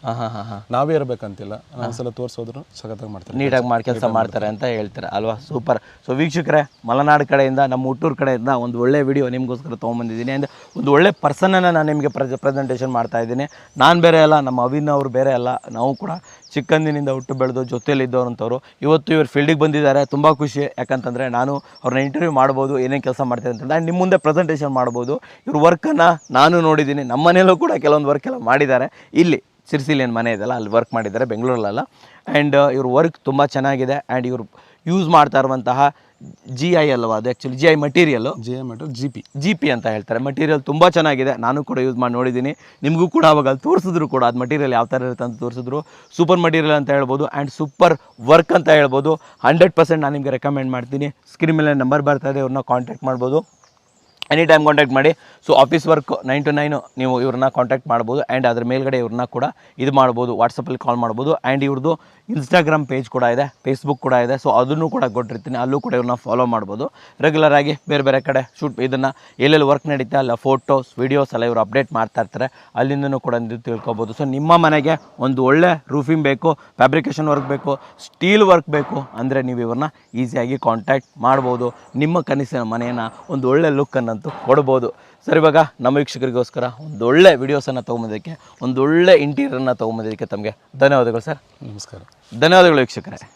Speaker 3: ನಾವೇ ಇರಬೇಕಂತಿಲ್ಲ, ಒಂದ್ಸಲ ತೋರಿಸೋದ್ರು ಸಖತ್ತಾಗಿ ಮಾಡ್ತಾರೆ,
Speaker 1: ನೀಟಾಗಿ ಕೆಲಸ ಮಾಡ್ತಾರೆ ಅಂತ ಹೇಳ್ತಾರೆ ಅಲ್ವಾ? ಸೂಪರ್. ಸೊ ವೀಕ್ಷಕರೇ, ಮಲೆನಾಡು ಕಡೆಯಿಂದ, ನಮ್ಮ ಹುಟ್ಟೂರು ಕಡೆಯಿಂದ ಒಂದು ಒಳ್ಳೆ ವಿಡಿಯೋ ನಿಮಗೋಸ್ಕರ ತೊಗೊಂಬಂದಿದ್ದೀನಿ. ಅಂದರೆ ಒಂದು ಒಳ್ಳೆ ಪರ್ಸನನ್ನು ನಾನು ನಿಮಗೆ ಪ್ರೆಸೆಂಟೇಷನ್ ಮಾಡ್ತಾ ಇದ್ದೀನಿ. ನಾನು ಬೇರೆ ಅಲ್ಲ, ನಮ್ಮ ಅವಿನ್ ಅವರು ಬೇರೆ ಅಲ್ಲ, ನಾವು ಕೂಡ ಚಿಕ್ಕಂದಿನಿಂದ ಹುಟ್ಟು ಬೆಳೆದು ಜೊತೆಯಲ್ಲಿದ್ದವ್ರಂಥವ್ರು. ಇವತ್ತು ಇವ್ರು ಫೀಲ್ಡಿಗೆ ಬಂದಿದ್ದಾರೆ, ತುಂಬ ಖುಷಿ. ಯಾಕಂತಂದರೆ ನಾನು ಅವ್ರನ್ನ ಇಂಟರ್ವ್ಯೂ ಮಾಡ್ಬೋದು, ಏನೇನು ಕೆಲಸ ಮಾಡ್ತಾರೆ ಅಂತಂದ್ರೆ, ಆ್ಯಂಡ್ ನಿಮ್ಮ ಮುಂದೆ ಪ್ರೆಸೆಂಟೇಷನ್ ಮಾಡ್ಬೋದು. ಇವ್ರ ವರ್ಕನ್ನು ನಾನು ನೋಡಿದ್ದೀನಿ, ನಮ್ಮ ಮನೆಯಲ್ಲೂ ಕೂಡ ಕೆಲವೊಂದು ವರ್ಕ್ ಎಲ್ಲ ಮಾಡಿದ್ದಾರೆ. ಇಲ್ಲಿ ಸಿರ್ಸಿಲಿ ಏನು ಮನೆ ಇದೆಯಲ್ಲ ಅಲ್ಲಿ ವರ್ಕ್ ಮಾಡಿದ್ದಾರೆ, ಬೆಂಗಳೂರಲ್ಲ. ಆ್ಯಂಡ್ ಇವ್ರ ವರ್ಕ್ ತುಂಬ ಚೆನ್ನಾಗಿದೆ. ಆ್ಯಂಡ್ ಇವರು ಯೂಸ್ ಮಾಡ್ತಾ ಇರುವಂತಹ GI ಅಲ್ವಾ, ಅದು ಆ್ಯಕ್ಚುಲಿ GI ಮಟೀರಿಯಲ್ಲು, GP ಅಂತ ಹೇಳ್ತಾರೆ. ಮಟೀರಿಯಲ್ ತುಂಬ ಚೆನ್ನಾಗಿದೆ, ನಾನು ಕೂಡ ಯೂಸ್ ಮಾಡಿ ನೋಡಿದ್ದೀನಿ. ನಿಮಗೂ ಕೂಡ ಅವಾಗ ಅಲ್ಲಿ ತೋರಿಸಿದ್ರು ಕೂಡ, ಅದು ಮಟೀರಿಯಲ್ ಯಾವ ಥರ ಇರುತ್ತೆ ಅಂತ ತೋರಿಸಿದ್ರು. ಸೂಪರ್ ಮಟೀರಿಯಲ್ ಅಂತ ಹೇಳ್ಬೋದು, ಆ್ಯಂಡ್ ಸೂಪರ್ ವರ್ಕ್ ಅಂತ ಹೇಳ್ಬೋದು. 100% ನಾನು ನಿಮಗೆ ರೆಕಮೆಂಡ್ ಮಾಡ್ತೀನಿ. ಸ್ಕ್ರೀನ್ ಮೇಲೆ ನಂಬರ್ ಬರ್ತಾ ಇದೆ, ಇವ್ರನ್ನ ಕಾಂಟ್ಯಾಕ್ಟ್ ಮಾಡ್ಬೋದು, ಎನಿ ಟೈಮ್ ಕಾಂಟ್ಯಾಕ್ಟ್ ಮಾಡಿ. ಸೊ ಆಫೀಸ್ ವರ್ಕ್ 9 to 9 ನೀವು ಇವ್ರನ್ನ ಕಾಂಟ್ಯಾಕ್ಟ್ ಮಾಡ್ಬೋದು. ಆ್ಯಂಡ್ ಅದ್ರ ಮೇಲ್ಗಡೆ ಇವ್ರನ್ನ ಕೂಡ ಇದು ಮಾಡ್ಬೋದು, ವಾಟ್ಸಪ್ಪಲ್ಲಿ ಕಾಲ್ ಮಾಡ್ಬೋದು. ಆ್ಯಂಡ್ ಇವ್ರದ್ದು ಇನ್ಸ್ಟಾಗ್ರಾಮ್ ಪೇಜ್ ಕೂಡ ಇದೆ, ಫೇಸ್ಬುಕ್ ಕೂಡ ಇದೆ. ಸೊ ಅದನ್ನು ಕೂಡ ಕೊಟ್ಟಿರ್ತೀನಿ, ಅಲ್ಲೂ ಕೂಡ ಇವ್ರನ್ನ ಫಾಲೋ ಮಾಡ್ಬೋದು. ರೆಗ್ಯುಲರಾಗಿ ಬೇರೆ ಕಡೆ ಇದನ್ನು ಎಲ್ಲೆಲ್ಲಿ ವರ್ಕ್ ನಡೀತಾ ಅಲ್ಲ ಫೋಟೋಸ್ ವೀಡಿಯೋಸ್ ಎಲ್ಲ ಇವರು ಅಪ್ಡೇಟ್ ಮಾಡ್ತಾ ಇರ್ತಾರೆ, ಅಲ್ಲಿಂದನೂ ಕೂಡ ನೀವು ತಿಳ್ಕೊಬೋದು. ಸೊ ನಿಮ್ಮ ಮನೆಗೆ ಒಂದು ಒಳ್ಳೆ ರೂಫಿಂಗ್ ಬೇಕು, ಫ್ಯಾಬ್ರಿಕೇಷನ್ ವರ್ಕ್ ಬೇಕು, ಸ್ಟೀಲ್ ವರ್ಕ್ ಬೇಕು ಅಂದರೆ ನೀವು ಇವ್ರನ್ನ ಈಸಿಯಾಗಿ ಕಾಂಟ್ಯಾಕ್ಟ್ ಮಾಡ್ಬೋದು. ನಿಮ್ಮ ಕನಸಿನ ಮನೆಯನ್ನು ಒಂದು ಒಳ್ಳೆ ಲುಕ್ಕನ್ನಂತೂ ಕೊಡ್ಬೋದು. ಸರ್, ಇವಾಗ ನಮ್ಮ ವೀಕ್ಷಕರಿಗೋಸ್ಕರ ಒಂದು ಒಳ್ಳೆ ವೀಡಿಯೋಸನ್ನು ತೊಗೊಂಬಂದಕ್ಕೆ, ಒಂದು ಒಳ್ಳೆ ಇಂಟೀರಿಯರ್ನ ತೊಗೊಂಬಂದಕ್ಕೆ ತಮಗೆ ಧನ್ಯವಾದಗಳು ಸರ್.
Speaker 3: ನಮಸ್ಕಾರ.
Speaker 1: ಧನ್ಯವಾದಗಳು ವೀಕ್ಷಕರೇ.